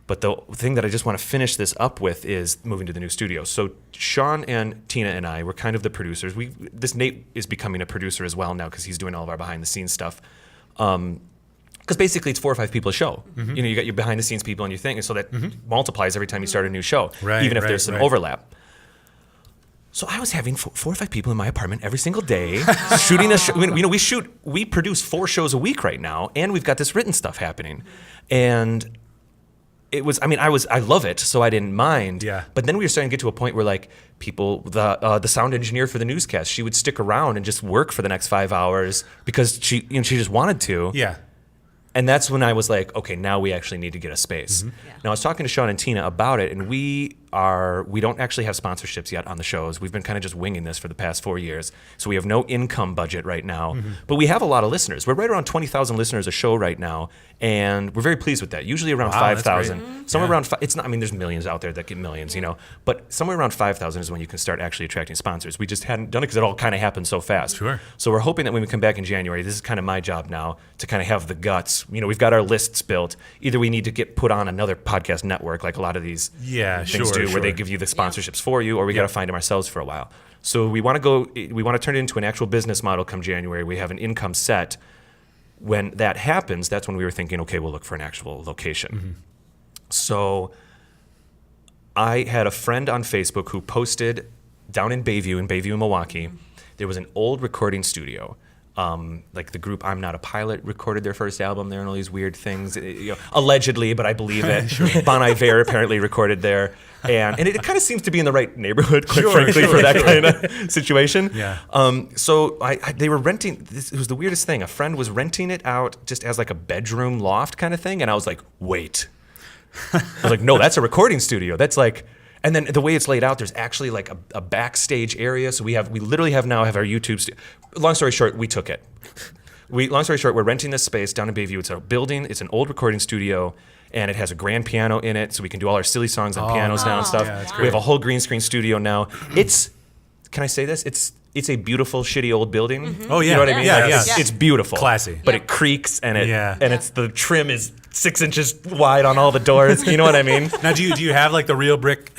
But the thing that I just want to finish this up with is moving to the new studio. So Sean and Tina and I were kind of the producers. This Nate is becoming a producer as well now because he's doing all of our behind the scenes stuff. Because basically it's 4 or 5 people a show. You know, you got your behind the scenes people and your thing, and so that multiplies every time you start a new show, even if there's some overlap. So I was having 4 or 5 people in my apartment every single day shooting a show. You know, we produce 4 shows a week right now, and we've got this written stuff happening, and it was, I love it, so I didn't mind. Yeah. But then we were starting to get to a point where, like, people, the sound engineer for the newscast, she would stick around and just work for the next 5 hours because she just wanted to. Yeah. And that's when I was like, okay, now we actually need to get a space. Yeah. Now I was talking to Sean and Tina about it, and we don't actually have sponsorships yet on the shows. We've been kind of just winging this for the past 4 years. So we have no income budget right now, but we have a lot of listeners. We're right around 20,000 listeners a show right now, and we're very pleased with that. Usually around 5,000. Somewhere around it's not. I mean, there's millions out there that get millions, you know, but somewhere around 5,000 is when you can start actually attracting sponsors. We just hadn't done it because it all kind of happened so fast. Sure. So we're hoping that when we come back in January, this is kind of my job now to kind of have the guts. You know, we've got our lists built. Either we need to get put on another podcast network, like a lot of these things do, where they give you the sponsorships for you, or we got to find them ourselves for a while. So we want to turn it into an actual business model come January. We have an income set. When that happens, that's when we were thinking, okay, we'll look for an actual location. So I had a friend on Facebook who posted down in Bayview, Milwaukee, there was an old recording studio. Like the group I'm Not a Pilot recorded their first album there and all these weird things, you know, allegedly, but I believe it. Bon Iver apparently recorded there. And it kind of seems to be in the right neighborhood, quite frankly, for that kind of situation. Yeah. So they were renting, it was the weirdest thing. A friend was renting it out just as like a bedroom loft kind of thing. And I was like, wait. I was like, no, that's a recording studio. That's like... And then the way it's laid out, there's actually like a backstage area. So we literally have our YouTube. Long story short, we took it. Long story short, we're renting this space down in Bayview. It's a building. It's an old recording studio, and it has a grand piano in it, so we can do all our silly songs on pianos now and stuff. Yeah, that's we have a whole green screen studio now. Can I say this? It's a beautiful, shitty old building. Oh yeah, you know what I mean? Yeah, Like, yeah. it's beautiful, Classy. but it creaks and it's the trim is 6 inches wide on all the doors. You know what I mean? Now, do you have like the real brick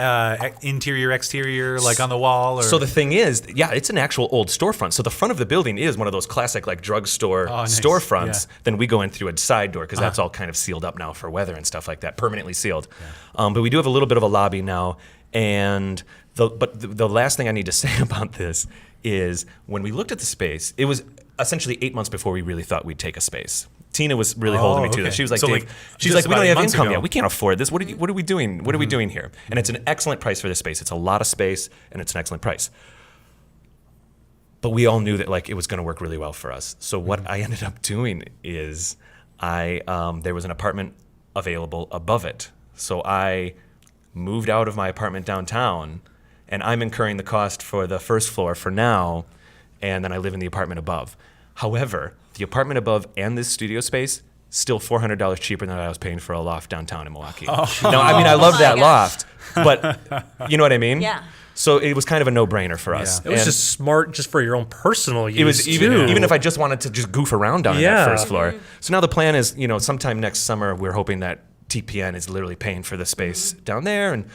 interior, exterior, like on the wall? Or? So the thing is, it's an actual old storefront. So the front of the building is one of those classic like drugstore storefronts. Yeah. Then we go in through a side door because that's all kind of sealed up now for weather and stuff like that, permanently sealed. Yeah. But we do have a little bit of a lobby now. And the last thing I need to say about this is when we looked at the space, it was essentially 8 months before we really thought we'd take a space. Tina was really holding me to this. She was like, Dave, we don't have income yet. We can't afford this. What are we doing? What are we doing here? And it's an excellent price for this space. It's a lot of space, and it's an excellent price. But we all knew that like it was going to work really well for us. So what I ended up doing is there was an apartment available above it. So I moved out of my apartment downtown, and I'm incurring the cost for the first floor for now, and then I live in the apartment above. However, the apartment above and this studio space, still $400 cheaper than I was paying for a loft downtown in Milwaukee. Now, I mean, I love that loft, but you know what I mean? Yeah. So it was kind of a no-brainer for us. It was just smart just for your own personal use. It was even if I just wanted to just goof around down in that first floor. Mm-hmm. So now the plan is, sometime next summer, we're hoping that TPN is literally paying for the space down there and,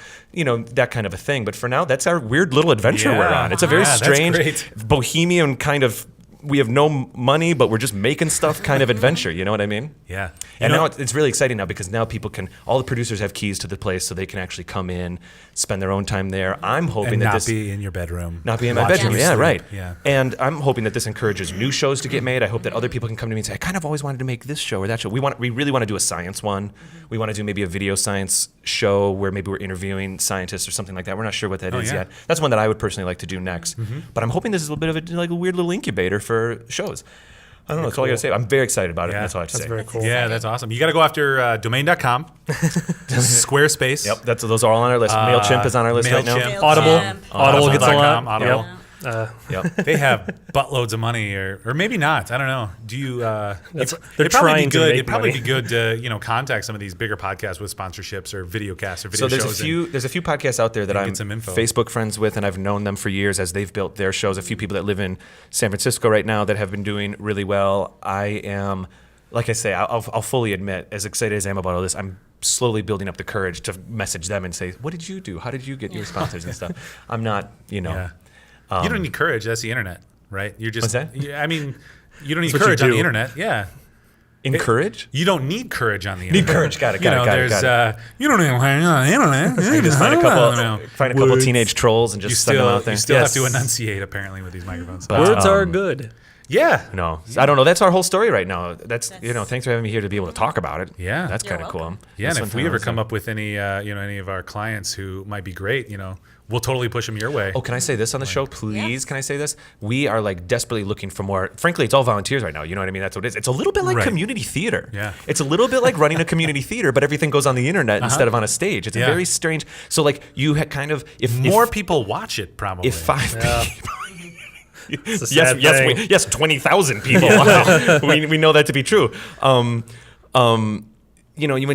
that kind of a thing. But for now, that's our weird little adventure we're on. It's a very strange, bohemian kind of, we have no money, but we're just making stuff kind of adventure. You know what I mean? Yeah. And now it's really exciting now because now all the producers have keys to the place so they can actually come in, spend their own time there. I'm hoping that not be in your bedroom. Not be in my bedroom. Yeah, right. Yeah. And I'm hoping that this encourages new shows to get made. I hope that other people can come to me and say, I kind of always wanted to make this show or that show. We really want to do a science one. We want to do maybe a video science show where maybe we're interviewing scientists or something like that. We're not sure what that is yet. That's one that I would personally like to do next. But I'm hoping this is a little bit of a weird little incubator for shows. I don't know. That's all I got to say. I'm very excited about it. Yeah, that's all I have to say. That's very cool. Yeah, that's awesome. You got to go after domain.com, Squarespace. Yep, those are all on our list. MailChimp is on our list right now. MailChimp. Audible gets a lot. Audible. Yep. They have buttloads of money, or maybe not. I don't know. Do you? They're trying to make It'd probably money. be good to contact some of these bigger podcasts with sponsorships or video casts or video So shows. there's a few podcasts out there that I'm get some info. Facebook friends with, and I've known them for years as they've built their shows. A few people that live in San Francisco right now that have been doing really well. I am, like I say, I'll fully admit, as excited as I am about all this, I'm slowly building up the courage to message them and say, what did you do? How did you get your sponsors and stuff? I'm not, You don't need courage. That's the internet, right? You're just. What's that? I mean, you don't need That's what courage you on do. the internet. Yeah. Encourage? You don't need courage on the internet. Need courage. Got it. You don't need courage on the internet. You just find a couple teenage trolls and just send them out there. You still have to enunciate, apparently, with these microphones. Words are good. Yeah. No, I don't know. That's our whole story right now. That's thanks for having me here to be able to talk about it. Yeah. That's You're kind of cool. welcome. Yeah, That's and if something we ever else. come up with any, any of our clients who might be great, we'll totally push them your way. Oh, can I say this on the show, please? Yes. Can I say this? We are like desperately looking for more. Frankly, it's all volunteers right now. You know what I mean? That's what it is. It's a little bit like Right. community theater. Yeah. It's a little bit like running a community theater, but everything goes on the internet instead of on a stage. It's a Yeah. very strange. So like you kind of if More people watch it, probably. if 5 people. It's a sad thing. Yes, 20,000 people. Wow. we know that to be true. When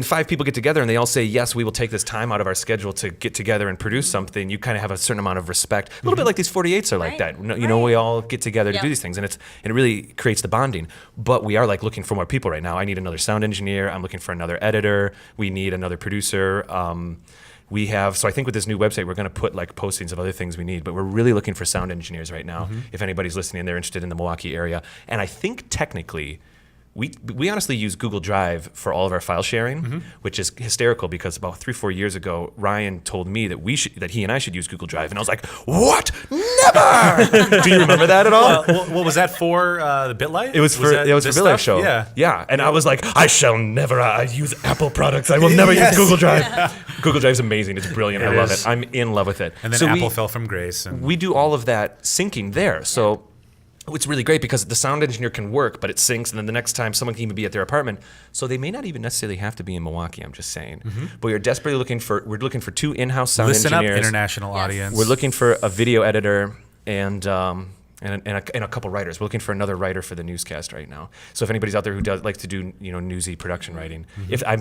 5 people get together and they all say, yes, we will take this time out of our schedule to get together and produce something, you kind of have a certain amount of respect. A little bit like these 48s are like Right. that. We all get together to Yep. do these things, and it really creates the bonding. But we are like looking for more people right now. I need another sound engineer. I'm looking for another editor. We need another producer. So I think with this new website, we're going to put like postings of other things we need, but we're really looking for sound engineers right now. If anybody's listening, they're interested in the Milwaukee area. And I think technically, we honestly use Google Drive for all of our file sharing, which is hysterical because about 3-4 years ago, Ryan told me that he and I should use Google Drive, and I was like, "What? Never!" Do you remember that at all? What was that for? The BitLife? It was for that the this Village stuff? show. Yeah. Yeah. And I was like, I shall never use Apple products. I will never Yes. use Google Drive. Google Drive's amazing. It's brilliant. I love is. it. I'm in love with it. And then So Apple fell from grace. And we do all of that syncing there. So it's really great because the sound engineer can work, but it syncs, and then the next time someone can even be at their apartment. So they may not even necessarily have to be in Milwaukee, I'm just saying. But we're desperately looking for 2 in-house sound listen up, engineers. international Yes. audience. We're looking for a video editor and a couple writers. We're looking for another writer for the newscast right now. So if anybody's out there who likes to do newsy production writing,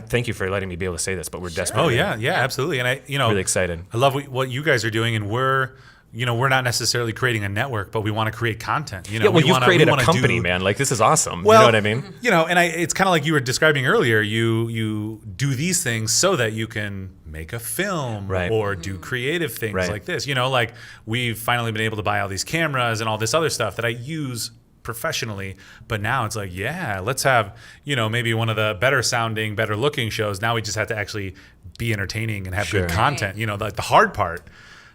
thank you for letting me be able to say this, but we're desperate. Oh yeah, absolutely. And Really excited. I love what you guys are doing, and we're not necessarily creating a network, but we want to create content. You've created a company, man. Like, this is awesome. Well, you know what I mean? And it's kind of like you were describing earlier. You do these things so that you can make a film Right. or do creative things Right. like this. Like we've finally been able to buy all these cameras and all this other stuff that I use professionally, but now it's like, let's have, maybe one of the better sounding, better looking shows. Now we just have to actually be entertaining and have good content, like the hard part.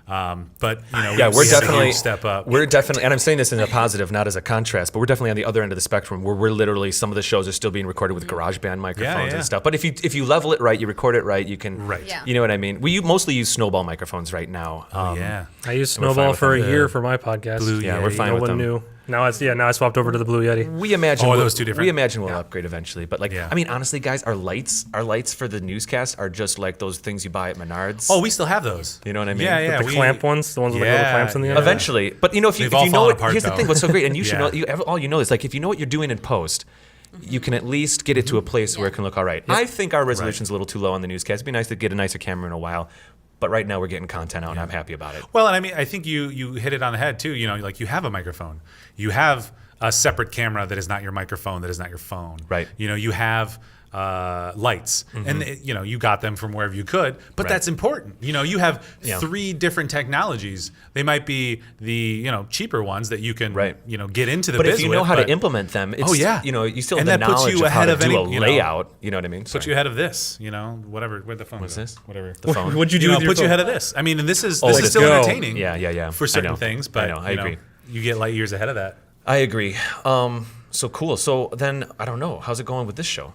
But we're we have a definitely huge step up. We're definitely, and I'm saying this in a positive, not as a contrast, but we're definitely on the other end of the spectrum where we're literally, some of the shows are still being recorded with GarageBand microphones yeah. and stuff. But if you level it right, you record it right, you can, Right. Yeah. you know what I mean? We mostly use Snowball microphones right now. Yeah. I used we're fine Snowball with for a them. year for my podcast. Blue Yeah, Yeti. we're fine No with one them. knew. Now I swapped over to the Blue Yeti. We imagine. Oh, are those two different? We imagine we'll upgrade eventually, but Yeah. I mean, honestly, guys, our lights for the newscast are just like those things you buy at Menards. Oh, we still have those. You know what I mean? Yeah. The clamp ones, the ones with the little clamps in the end. Eventually, but if They've you all know fallen it, apart, here's the though. thing. What's so great, and you should Yeah. know, all you know is like if you know what you're doing in post, you can at least get it to a place where it can look all right. I think our resolution's a little too low on the newscast. It'd be nice to get a nicer camera in a while. But right now we're getting content out, and I'm happy about it. Well, and I mean, I think you hit it on the head too. Like you have a microphone, you have a separate camera that is not your microphone, that is not your phone. Right. You have lights, and you got them from wherever you could. But Right. that's important. You have Yeah. 3 different technologies. They might be the cheaper ones that you can Right. get into the But biz if you know with, how to but implement them, it's, Oh, yeah. you still And have the that puts knowledge you of how ahead to of do any- a layout. You know what I mean? Put you ahead of this. Whatever. Where'd the phone What's go? this? Whatever. The phone. What'd you do with your put you phone? ahead of this. I mean, and this is let's still go. entertaining. Yeah. For I certain know. things, but I agree. You get light years ahead of that. I agree. So cool. So then, I don't know. How's it going with this show?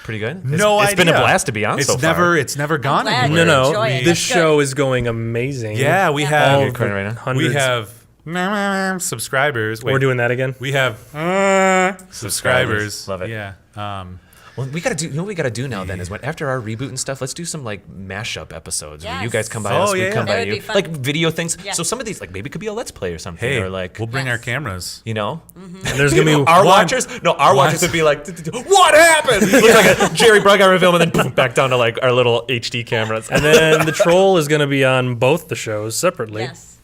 Pretty good? It's been a blast to be on so far. It's never gone glad anywhere. No, Enjoy it. this That's show is going amazing. Yeah, we Yeah. have You're recording right now? Hundreds. we have subscribers. Wait, We're doing that again. We have subscribers. Love it. Yeah. Well, we gotta do. You know what we gotta do now? Then is when after our reboot and stuff, let's do some like mashup episodes where you Yes. guys come by Oh, us, we yeah. come That by would you, be fun. like video things. Yeah. So some of these like maybe it could be a let's play or something, Hey, or like we'll bring Yes. our cameras. Know. And there's gonna be Our watchers, watchers would be like, "What happened?" Looks like a Jerry Bruckheimer film, and then boom, back down to like our little HD cameras. and then the troll is gonna be on both the shows separately. Yes.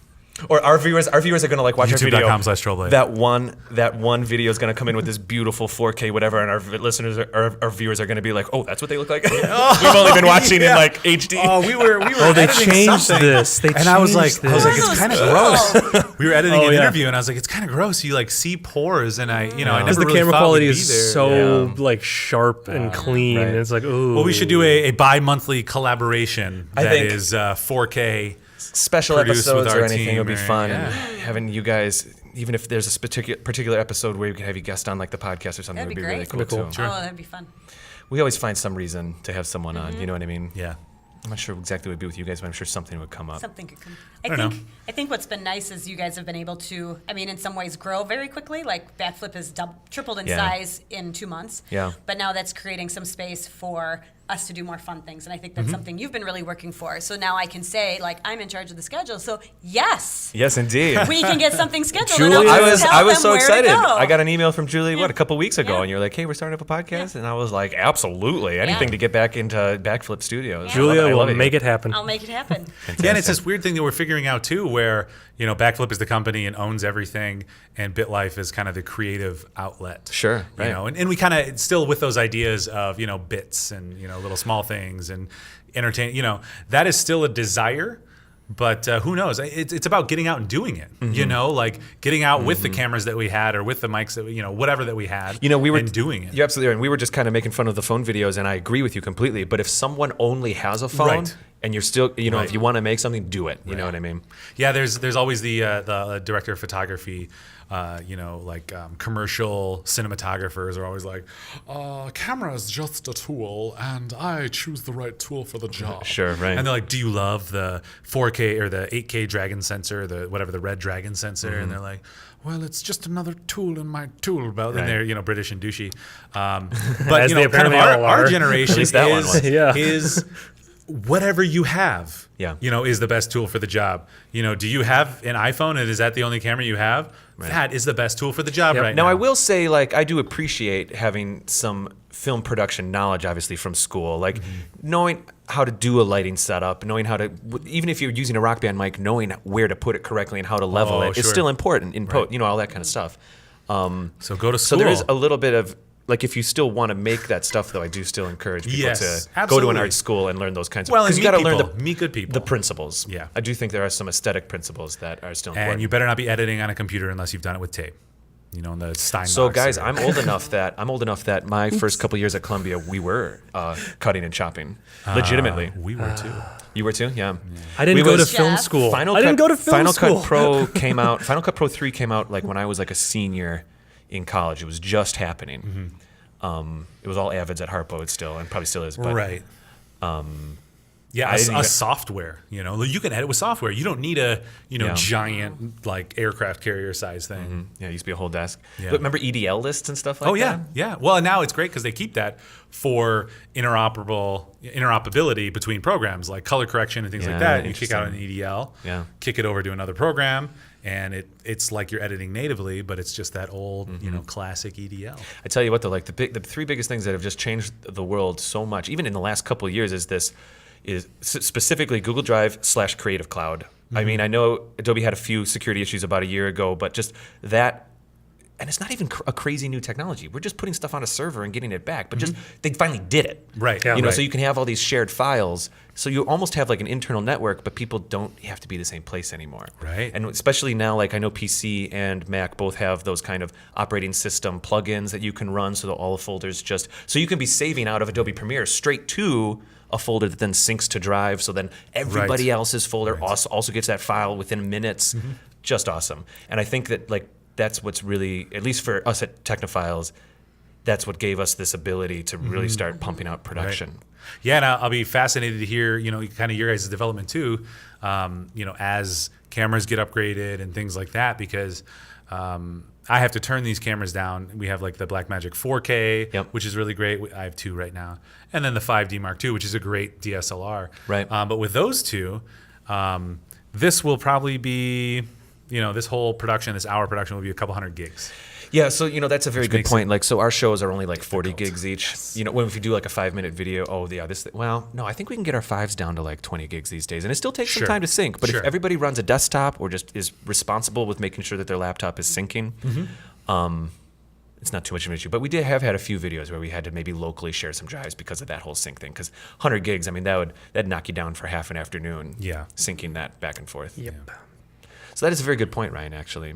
Or our viewers are going to like watch our video. YouTube.com/trollblade. That one video is going to come in with this beautiful 4K whatever, and our listeners, our viewers are going to be like, oh, that's what they look like. We've only been watching in like HD. Oh, we were. Oh, they changed something. this. I was like, it's kind of gross. We were editing an yeah. interview, and I was like, it's kind of gross. You like see pores, and I never Because the really camera thought quality we'd be is there. so like sharp and clean. Right. It's like, ooh. Well, we should do a bi-monthly collaboration I that think- is 4K. Special produced with episodes our or anything team, would be right? fun. Yeah. Having you guys, even if there's a particular episode where you can have you guest on like the podcast or something, That'd would be be really great. cool, That'd be cool. too. Sure. Oh, that'd be fun. We always find some reason to have someone on. You know what I mean? Yeah. I'm not sure exactly what it would be with you guys, but I'm sure something would come up. Something could come. don't know. I think what's been nice is you guys have been able to, I mean, in some ways grow very quickly. Like Backflip has tripled in Yeah. size in 2 months. Yeah. But now that's creating some space for us to do more fun things. And I think that's something you've been really working for. So now I can say, like, I'm in charge of the schedule. So yes, Yes, indeed. we can get something scheduled. Julie, and I'll I just was tell I was them so where to excited. go. I got an email from Julie a couple weeks ago, Yeah. and you're like, "Hey, we're starting up a podcast," and I was like, "Absolutely, anything Yeah. to get back into Backflip Studios." Julia I will love make it happen. I'll make it happen. Yeah, and it's this weird thing that we're figuring out too, where Backflip is the company and owns everything, and BitLife is kind of the creative outlet. Sure, You right. know, and we kind of still with those ideas of bits and little small things and entertain. That is still a desire. But who knows? It's about getting out and doing it. Like getting out with the cameras that we had, or with the mics that whatever that we had. We were and doing it. You're absolutely right. And we were just kind of making fun of the phone videos, and I agree with you completely. But if someone only has a phone, Right. and you're still, if you want to make something, do it. You know what I mean? Yeah, there's always the director of photography. Commercial cinematographers are always like, camera is just a tool, and I choose the right tool for the job. Sure, right. And they're like, do you love the 4K or the 8K Dragon sensor, the Red Dragon sensor? And they're like, well, it's just another tool in my tool belt. Right. And they're British and douchey. But As they kind of apparently all our are. generation At least that one was. Yeah. is whatever you have. Yeah. Is the best tool for the job. Do you have an iPhone and is that the only camera you have? Right. That is the best tool for the job right now. Now, I will say, I do appreciate having some film production knowledge, obviously, from school. Knowing how to do a lighting setup, knowing how to, even if you're using a Rock Band mic, knowing where to put it correctly and how to level it is sure. still important in all that kind of stuff. So go to So school. there is a little bit of, if you still want to make that stuff, though, I do still encourage people Yes, to go to an absolutely. art school and learn those kinds of Well, and because you got to learn meet good people. the principles. Yeah. I do think there are some aesthetic principles that are still important. And you better not be editing on a computer unless you've done it with tape. In the Steinbox. So guys, I'm old enough that my first couple years at Columbia, we were cutting and chopping, legitimately. We were too. You were too, yeah. I didn't We go to was- film Jeff? school. Final I Cut, didn't go to film Final school. Cut Pro came out. Final Cut Pro 3 came out when I was a senior in college. It was just happening. It was all Avids at Harpo still, and probably still is. But, Right. Yeah, I didn't a even- software. You can edit with software. You don't need a Yeah. giant aircraft carrier size thing. Yeah, it used to be a whole desk. Yeah. But remember EDL lists and stuff like Oh that? yeah. Well, and now it's great because they keep that for interoperability between programs like color correction and things like Yeah, that. You kick out an interesting. EDL, Yeah. kick it over to another program, and it's like you're editing natively, but it's just that old classic EDL. I tell you what, though, the three biggest things that have just changed the world so much, even in the last couple of years, is specifically Google Drive / Creative Cloud. I mean, I know Adobe had a few security issues about a year ago, but just that, and it's not even a crazy new technology. We're just putting stuff on a server and getting it back, but just they finally did it. Right. Yeah. So you can have all these shared files. So you almost have an internal network, but people don't have to be the same place anymore. Right. And especially now, I know PC and Mac both have those kind of operating system plugins that you can run so that all the folders so you can be saving out of Adobe Premiere straight to a folder that then syncs to Drive, so then everybody else's folder also gets that file within minutes. Just awesome. And I think that that's what's really, at least for us at Technophiles, that's what gave us this ability to really start pumping out production. Right. Yeah, and I'll be fascinated to hear, kind of your guys' development too, as cameras get upgraded and things like that, because I have to turn these cameras down. We have the Blackmagic 4K, which is really great. I have 2 right now. And then the 5D Mark II, which is a great DSLR. Right. But with those two, this will probably be, this whole production, this hour production will be a couple hundred gigs. Yeah, so that's a very good makes point. Like, so our shows are only like 40 gigs each. When if you do like a 5-minute video, no, I think we can get our 5s down to like 20 gigs these days, and it still takes some time to sync. But if everybody runs a desktop or just is responsible with making sure that their laptop is syncing, it's not too much of an issue. But we have had a few videos where we had to maybe locally share some drives because of that whole sync thing. Because 100 gigs, I mean, that'd knock you down for half an afternoon. Yeah, syncing that back and forth. Yep. So that is a very good point, Ryan. Actually.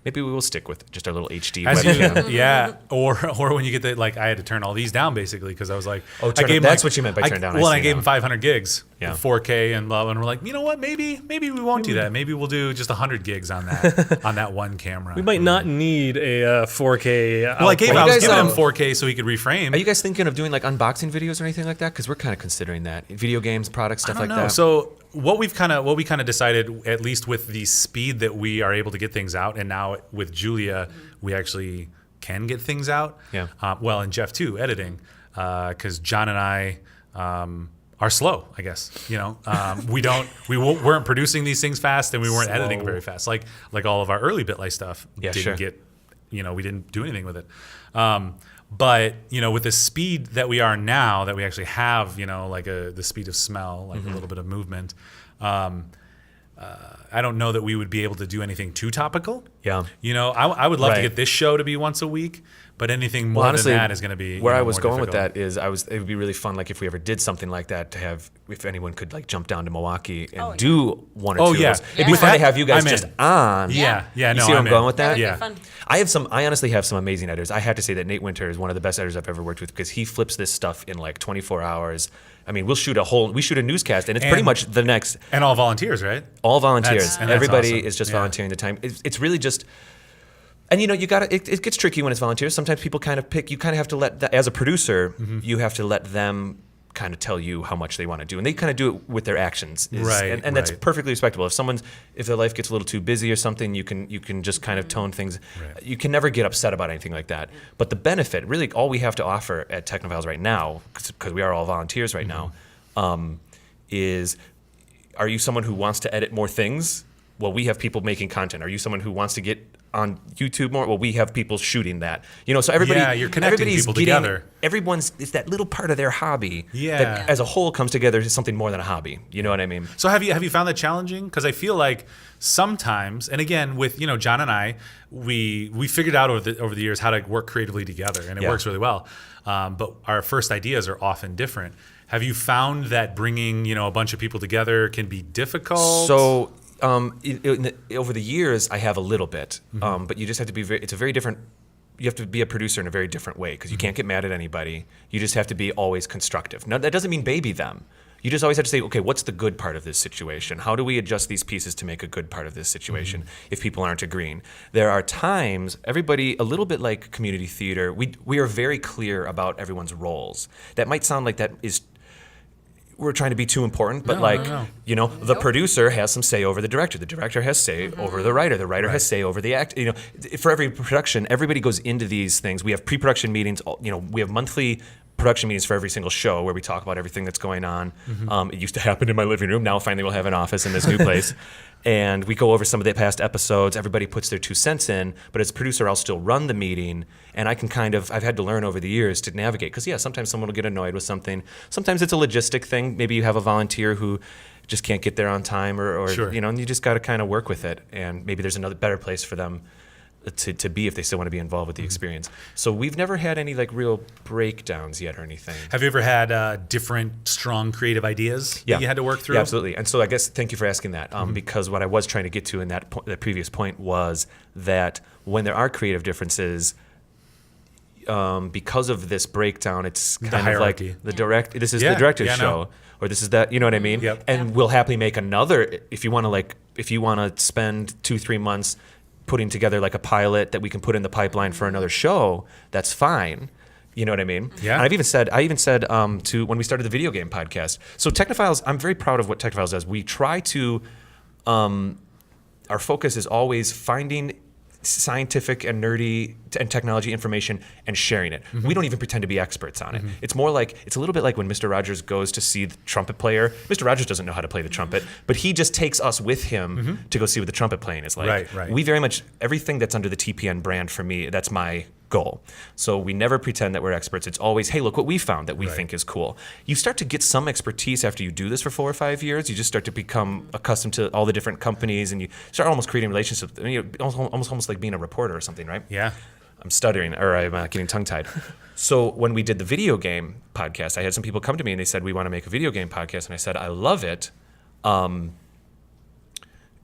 Maybe we will stick with just our little HD webcam. Yeah, or when you get the I had to turn all these down basically because I was like, that's what you meant by turn down. Well, I gave him 500 gigs, 4K, and blah, and we're like, you know what? Maybe we won't do that. Maybe we'll do just 100 gigs on that one camera. We might not need a 4K. Well, I was giving him 4K so he could reframe. Are you guys thinking of doing like unboxing videos or anything like that? Because we're kind of considering that, video games, products, stuff like that. So what we kind of decided, at least with the speed that we are able to get things out, and now with Julia, we actually can get things out. Yeah. And Jeff too, editing, because John and I are slow, I guess. We weren't producing these things fast, and we weren't editing very fast. Like all of our early BitLife stuff didn't get, we didn't do anything with it. But with the speed that we are now, that we actually have, the speed of smell, a little bit of movement. I don't know that we would be able to do anything too topical. Yeah. I would love to get this show to be once a week, but anything more than that is going to be where I was going difficult. with that is it would be really fun, like if we ever did something like that, to have, if anyone could like jump down to Milwaukee and do one or two of those. It'd be fun to have you guys just on. Yeah. You see where I'm going with that? Yeah. Fun. I honestly have some amazing editors. I have to say that Nate Winter is one of the best editors I've ever worked with, because he flips this stuff in like 24 hours. I mean, we shoot a newscast, and it's pretty much the next. And all volunteers, right? All volunteers. That's Everybody awesome. is just volunteering the time. It's really just, and you got to. It gets tricky when it's volunteers. Sometimes people kind of pick. You kind of have to let as a producer, you have to let them kind of tell you how much they want to do, and they kind of do it with their actions. And that's perfectly respectable. If their life gets a little too busy or something, you can just kind of tone things. Right. You can never get upset about anything like that. But the benefit, really, all we have to offer at Technophiles right now, because we are all volunteers right now, is, are you someone who wants to edit more things? Well, we have people making content. Are you someone who wants to get on YouTube more? Well, we have people shooting that. So everybody, you're connecting people together. It's that little part of their hobby that as a whole comes together to something more than a hobby. You know what I mean? So have you found that challenging? Because I feel like sometimes, and again with John and I, we figured out over the years how to work creatively together, and it works really well. But our first ideas are often different. Have you found that bringing a bunch of people together can be difficult? So over the years, I have a little bit, but you just have to be it's a very different. You have to be a producer in a very different way, because you can't get mad at anybody. You just have to be always constructive. Now, that doesn't mean baby them. You just always have to say, okay, what's the good part of this situation? How do we adjust these pieces to make a good part of this situation if people aren't agreeing? There are times, everybody, a little bit like community theater, we are very clear about everyone's roles. That might sound like that is, we're trying to be too important, but the producer has some say over the director. The director has say over the writer. The writer has say over the act. For every production, everybody goes into these things. We have pre-production meetings. We have monthly production meetings for every single show where we talk about everything that's going on. It used to happen in my living room. Now finally we'll have an office in this new place. And we go over some of the past episodes. Everybody puts their 2 cents in, but as a producer, I'll still run the meeting. And I can I've had to learn over the years to navigate. Because sometimes someone will get annoyed with something. Sometimes it's a logistic thing. Maybe you have a volunteer who just can't get there on time, or and you just got to kind of work with it. And maybe there's another better place for them to be if they still want to be involved with the experience. So we've never had any real breakdowns yet or anything. Have you ever had different strong creative ideas that you had to work through? Yeah, absolutely. And so I guess thank you for asking that, because what I was trying to get to in that previous point was that when there are creative differences, because of this breakdown, it's kind of like the director's show. Or this is that, you know what I mean? Yep. And we'll happily make another, if you want to spend 2-3 months putting together a pilot that we can put in the pipeline for another show, that's fine. You know what I mean? Yeah. And I even said to when we started the video game podcast. So Technophiles, I'm very proud of what Technophiles does. We try to, our focus is always finding scientific and nerdy and technology information and sharing it. We don't even pretend to be experts on it. It's more like, it's a little bit like when Mr. Rogers goes to see the trumpet player. Mr. Rogers doesn't know how to play the trumpet, but he just takes us with him to go see what the trumpet playing is like. Right. We very much, everything that's under the TPN brand for me, that's my goal. So we never pretend that we're experts. It's always, hey, look what we found that we think is cool. You start to get some expertise after you do this for 4 or 5 years. You just start to become accustomed to all the different companies, and you start almost creating relationships. Almost like being a reporter or something, right? Yeah. I'm stuttering, or I'm getting tongue-tied. So when we did the video game podcast, I had some people come to me and they said, we want to make a video game podcast. And I said, I love it.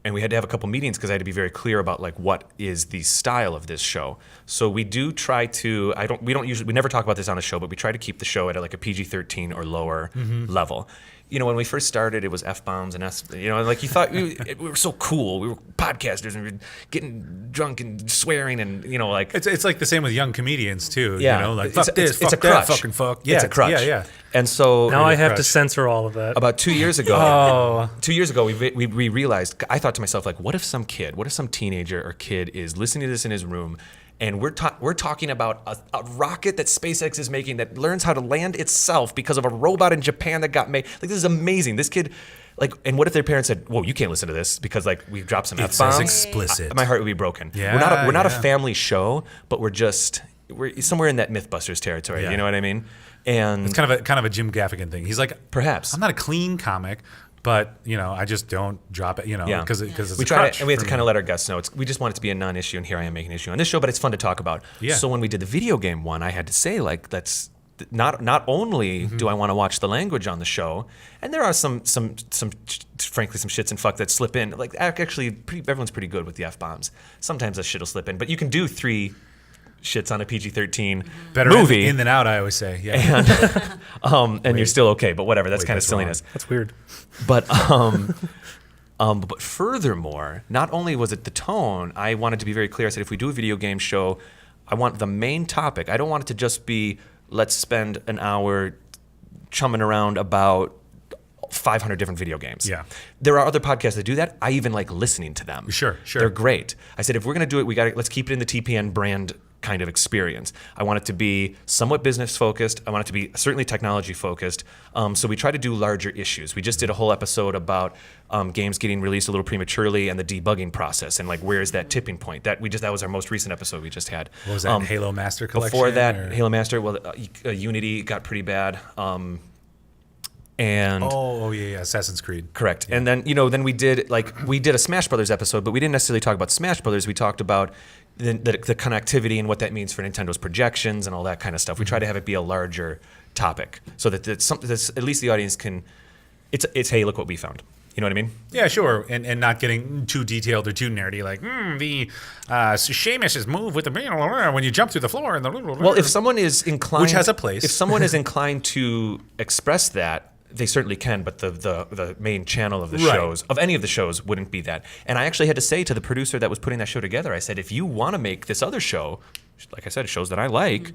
And we had to have a couple meetings because I had to be very clear about like what is the style of this show. So we do try to, we never talk about this on a show, but we try to keep the show at like a PG-13 or lower level. You know, when we first started, it was F-bombs and like you thought we were so cool. We were podcasters and we were getting drunk and swearing and, like. It's like the same with young comedians too. Yeah. Like, fuck this, fuck it's a that, crutch. fucking fuck. Yeah, it's a crutch. Yeah. And so. Now I have to crutch. censor all of that. About 2 years ago. 2 years ago, we realized, I thought to myself, like, what if some teenager or kid is listening to this in his room, and we're talking about a rocket that SpaceX is making that learns how to land itself because of a robot in Japan that got made. Like, this is amazing. This kid, like, and what if their parents said, whoa, you can't listen to this because, like, we've dropped some F-bombs. It's explicit. My heart would be broken. Yeah, we're not a family show, but we're somewhere in that Mythbusters territory. Yeah. You know what I mean? And It's kind of a Jim Gaffigan thing. He's like, perhaps I'm not a clean comic, but I just don't drop it. Because it's we a try crutch to, and we have to for kind me. of let our guests know we just want it to be a non-issue, and here I am making an issue on this show, but it's fun to talk about. Yeah. So when we did the video game one, I had to say, like, that's not only do I want to watch the language on the show, and there are some frankly some shits and fuck that slip in. Like, actually, everyone's pretty good with the F-bombs. Sometimes that shit will slip in, but you can do 3 shits on a PG-13 Better movie in than out, I always say. Yeah. and you're still okay. But whatever, that's kind of that's silliness. That's weird. But but furthermore, not only was it the tone, I wanted to be very clear. I said, if we do a video game show, I want the main topic. I don't want it to just be, let's spend an hour chumming around about 500 different video games. Yeah. There are other podcasts that do that. I even like listening to them. Sure. They're great. I said, if we're going to do it, let's keep it in the TPN brand kind of experience. I want it to be somewhat business focused. I want it to be certainly technology focused. So we try to do larger issues. We just did a whole episode about games getting released a little prematurely and the debugging process and like where's that tipping point. That was our most recent episode we just had. What was that, Halo Master Collection? Before that, or? Halo Master, Unity got pretty bad. And yeah, Assassin's Creed. correct. Yeah. And then then we did a Smash Brothers episode, but we didn't necessarily talk about Smash Brothers. We talked about the connectivity and what that means for Nintendo's projections and all that kind of stuff. We try to have it be a larger topic so that it's something that's at least the audience can. It's hey, look what we found. You know what I mean? Yeah, sure, and not getting too detailed or too nerdy. Like the Seamus's move with the when you jump through the floor and the. Well, if someone is inclined, which has a place, if someone is inclined to express that. They certainly can, but the main channel of the shows, of any of the shows, wouldn't be that. And I actually had to say to the producer that was putting that show together, I said, if you want to make this other show, like I said, shows that I like,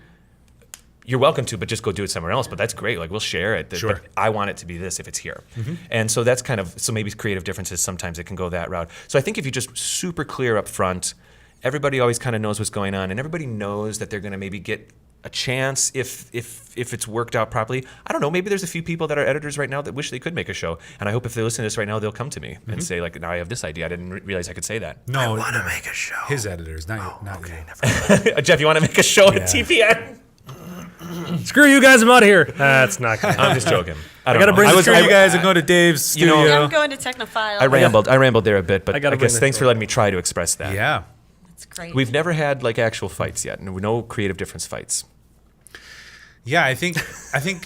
you're welcome to, but just go do it somewhere else. But that's great. Like, we'll share it. Sure. But I want it to be this if it's here. And so that's so maybe creative differences, sometimes it can go that route. So I think if you're just super clear up front, everybody always kind of knows what's going on, and everybody knows that they're going to maybe get a chance if it's worked out properly. I don't know, maybe there's a few people that are editors right now that wish they could make a show, and I hope if they listen to this right now, they'll come to me and say, like, now I have this idea. I didn't realize I could say that. No, I want to make a show. his editors, not you. Never mind. Jeff, you want to make a show at TPN? Screw you guys, I'm out of here. That's not good. I'm just joking. I gotta know. bring Screw you guys and go to Dave's studio. Yeah, I'm going to Technophiles. I rambled there a bit, but I I gotta guess bring thanks this for letting me try to express that. Yeah. That's great. We've never had like actual fights yet, no creative difference fights. Yeah, I think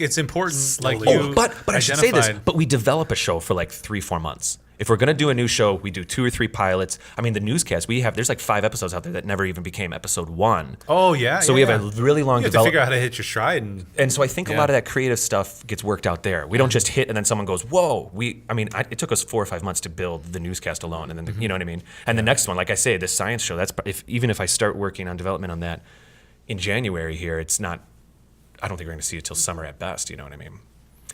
it's important. Like Oh, you but I should say this. identified. But we develop a show for like 3-4 months. If we're gonna do a new show, we do 2 or 3 pilots. I mean, the newscast there's like 5 episodes out there that never even became episode 1. Oh yeah. So we have a really long You have to figure out how to hit your stride and. And so I think a lot of that creative stuff gets worked out there. We don't just hit and then someone goes, whoa. It took us 4 or 5 months to build the newscast alone, and then you know what I mean. And the next one, like I say, this science show. Even if I start working on development on that in January here, it's not. I don't think we're going to see it till summer at best. You know what I mean?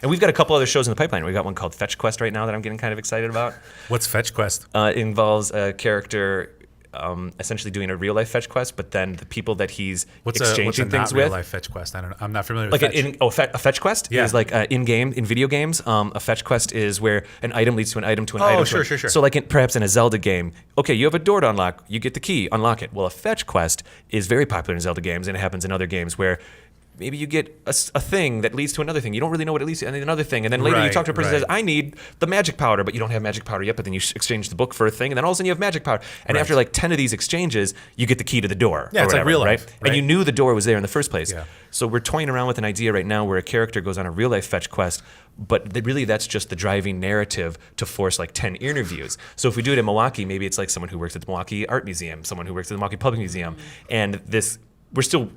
And we've got a couple other shows in the pipeline. We've got one called Fetch Quest right now that I'm getting kind of excited about. What's Fetch Quest? It involves a character essentially doing a real life fetch quest, but then the people that he's What's exchanging a things not real with. life fetch quest? I don't know. I'm not familiar Like with fetch. a fetch quest Yeah. is like in video games. A fetch quest is where an item leads to an item to an item. sure. So like perhaps in a Zelda game, okay, you have a door to unlock, you get the key, unlock it. Well, a fetch quest is very popular in Zelda games, and it happens in other games where maybe you get a thing that leads to another thing. You don't really know what it leads to, and then another thing. And then later you talk to a person who says, I need the magic powder, but you don't have magic powder yet, but then you exchange the book for a thing, and then all of a sudden you have magic powder. And after like 10 of these exchanges, you get the key to the door. Yeah, or it's like whatever, real right? life, And you knew the door was there in the first place. Yeah. So we're toying around with an idea right now where a character goes on a real life fetch quest, but really that's just the driving narrative to force like 10 interviews. So if we do it in Milwaukee, maybe it's like someone who works at the Milwaukee Art Museum, someone who works at the Milwaukee Public Museum, and this. We're still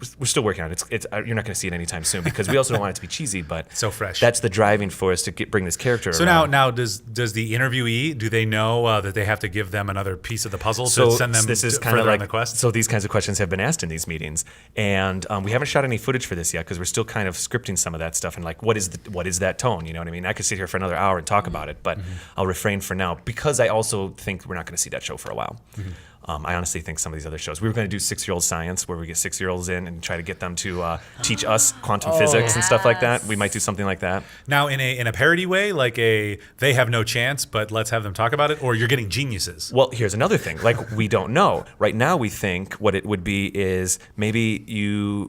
working on it. It's you're not going to see it anytime soon because we also don't want it to be cheesy. But So fresh. That's the driving force to bring this character. So around. now does the interviewee, do they know that they have to give them another piece of the puzzle to send them this is kind further of like on the quest? So these kinds of questions have been asked in these meetings, and we haven't shot any footage for this yet because we're still kind of scripting some of that stuff and like what is that tone? You know what I mean? I could sit here for another hour and talk about it, but I'll refrain for now because I also think we're not going to see that show for a while. I honestly think some of these other shows. We were going to do 6-year-old science, where we get 6-year-olds in and try to get them to teach us quantum physics and stuff like that. We might do something like that. Now, in a parody way, like they have no chance, but let's have them talk about it, or you're getting geniuses. Well, here's another thing. Like, we don't know. Right now, we think what it would be is maybe we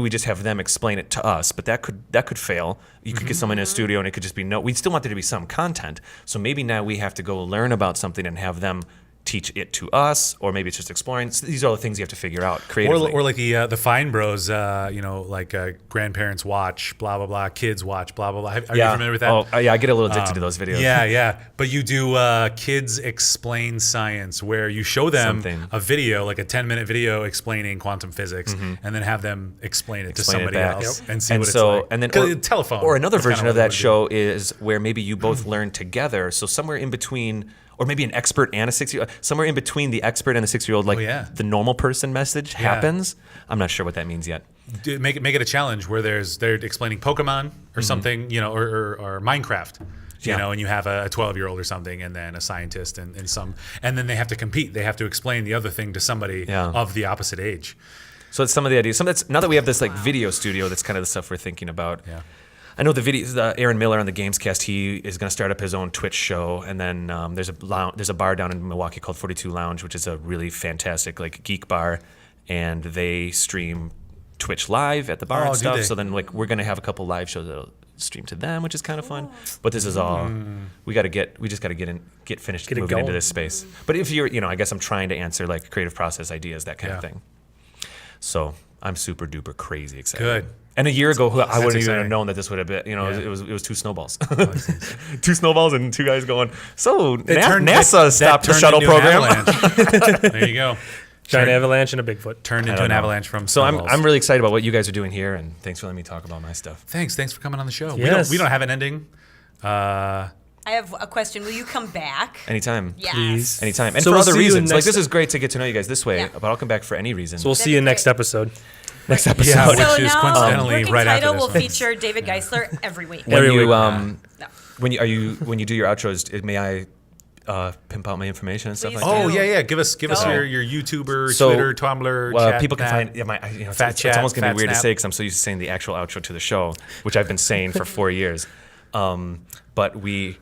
just have them explain it to us, but that could fail. You could get someone in a studio and it could just be we still want there to be some content. So maybe now we have to go learn about something and have them teach it to us, or maybe it's just exploring. So these are all the things you have to figure out creatively. Or like the Fine Bros, like grandparents watch, blah, blah, blah, kids watch, blah, blah, blah. Are you familiar with that? Oh, yeah, I get a little addicted to those videos. Yeah. But you do Kids Explain Science, where you show them a video, like a 10-minute video explaining quantum physics, and then have them explain it to somebody else and see what it's like. And then, telephone. Or another That's kinda version what of we that would do. show is where maybe you both learn together. So somewhere in between, or maybe an expert and a 6-year-old, somewhere in between the expert and the 6-year-old, like the normal person message happens. I'm not sure what that means yet. Make it a challenge where they're explaining Pokemon or something, or Minecraft. You know, and you have a 12-year-old or something, and then a scientist, and then they have to compete. They have to explain the other thing to somebody of the opposite age. So that's some of the ideas. Now that we have this like video studio, that's kind of the stuff we're thinking about. Yeah. I know Aaron Miller on the Gamescast. He is going to start up his own Twitch show, and then there's a bar down in Milwaukee called 42 Lounge, which is a really fantastic like geek bar, and they stream Twitch live at the bar and stuff. So then like we're going to have a couple live shows that'll stream to them, which is kind of fun. But this is all we just got to get finished moving into this space. But if you're, I guess I'm trying to answer like creative process ideas, that kind of thing. So I'm super duper crazy excited. Good. And a year ago, I wouldn't even exciting. have known that this would have been. It was 2 snowballs, 2 snowballs, and 2 guys going. So NASA stopped the shuttle program. There you go. Giant avalanche and a Bigfoot. Turned into an avalanche from So snowballs. I'm really excited about what you guys are doing here, and thanks for letting me talk about my stuff. Thanks for coming on the show. Yes. We don't have an ending. I have a question. Will you come back? Anytime. Yes. Please. Anytime. And So for we'll other see you reasons. Like, next- this is great to get to know you guys this way, Yeah. but I'll come back for any reason. So we'll That'd see you be next great. episode. Next episode. Yeah, which So is now, coincidentally Working right after Title this will one. feature David Geisler every week. when Every you week. No. when you do your outros, may I pimp out my information and stuff Please like that? do. Yeah. Give us Go. your YouTuber, So, Twitter, Tumblr, chat. People can Snap. find it's, Fat it's chat, almost gonna fat be weird to snap. say because I'm so used to saying the actual outro to the show, which I've been saying for 4 years. But we.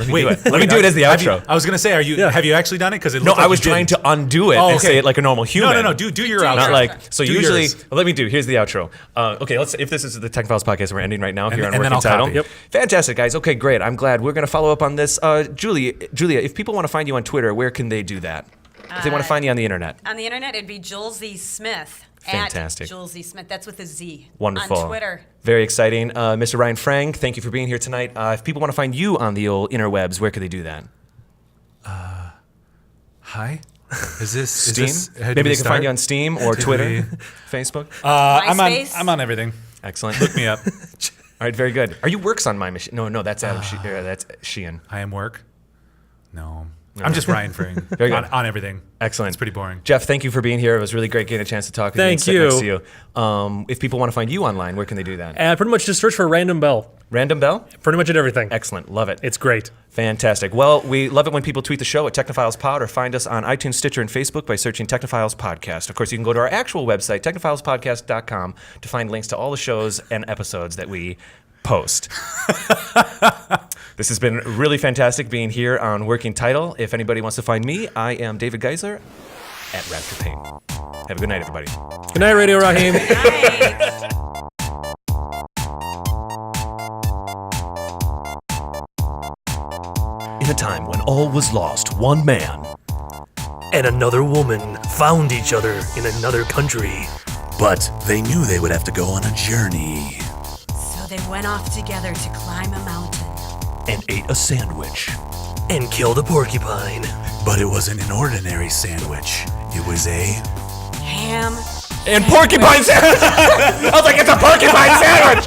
Let me do it. Let me do it as the outro. I was gonna say, have you actually done it? Because No, I was trying to undo it and say it like a normal human. No. Do your Do outro. Not like so. Do Usually, yours. let me do. Here's the outro. Okay, if this is the Technophiles podcast, we're ending right now here on and then Working I'll Title. copy. Yep. Fantastic, guys. Okay, great. I'm glad we're gonna follow up on this. Julia, if people want to find you on Twitter, where can they do that? If they want to find you on the internet. On the internet, it'd be Joel Z. Smith. Fantastic. At Joel Z. Smith. That's with a Z. Wonderful. On Twitter. Very exciting. Mr. Ryan Frang, thank you for being here tonight. If people want to find you on the old interwebs, where could they do that? Hi. Is this Steam? Maybe they can find you on Steam or Twitter, Facebook. MySpace. I'm on everything. Excellent. Look me up. All right, very good. Are you works on my machine? No, that's Adam. That's Sheehan. I am work. No. I'm just Ryan Fring Very good. on everything. Excellent. It's pretty boring. Jeff, thank you for being here. It was really great getting a chance to talk with you. Thank and sit you. Next to you. If people want to find you online, where can they do that? Pretty much just search for Random Bell. Random Bell? Pretty much at everything. Excellent. Love it. It's great. Fantastic. Well, we love it when people tweet the show at Technophiles Pod, or find us on iTunes, Stitcher, and Facebook by searching Technophiles Podcast. Of course, you can go to our actual website, technophilespodcast.com, to find links to all the shows and episodes that we post. This has been really fantastic being here on Working Title. If anybody wants to find me, I am David Geisler at Raptor Paint. Have a good night, everybody. Good night, Radio Raheem. In a time when all was lost, one man and another woman found each other in another country. But they knew they would have to go on a journey. So they went off together to climb a mountain. And ate a sandwich. And killed a porcupine. But it wasn't an ordinary sandwich. It was a Ham. And porcupine sandwich! I was like, it's a porcupine sandwich!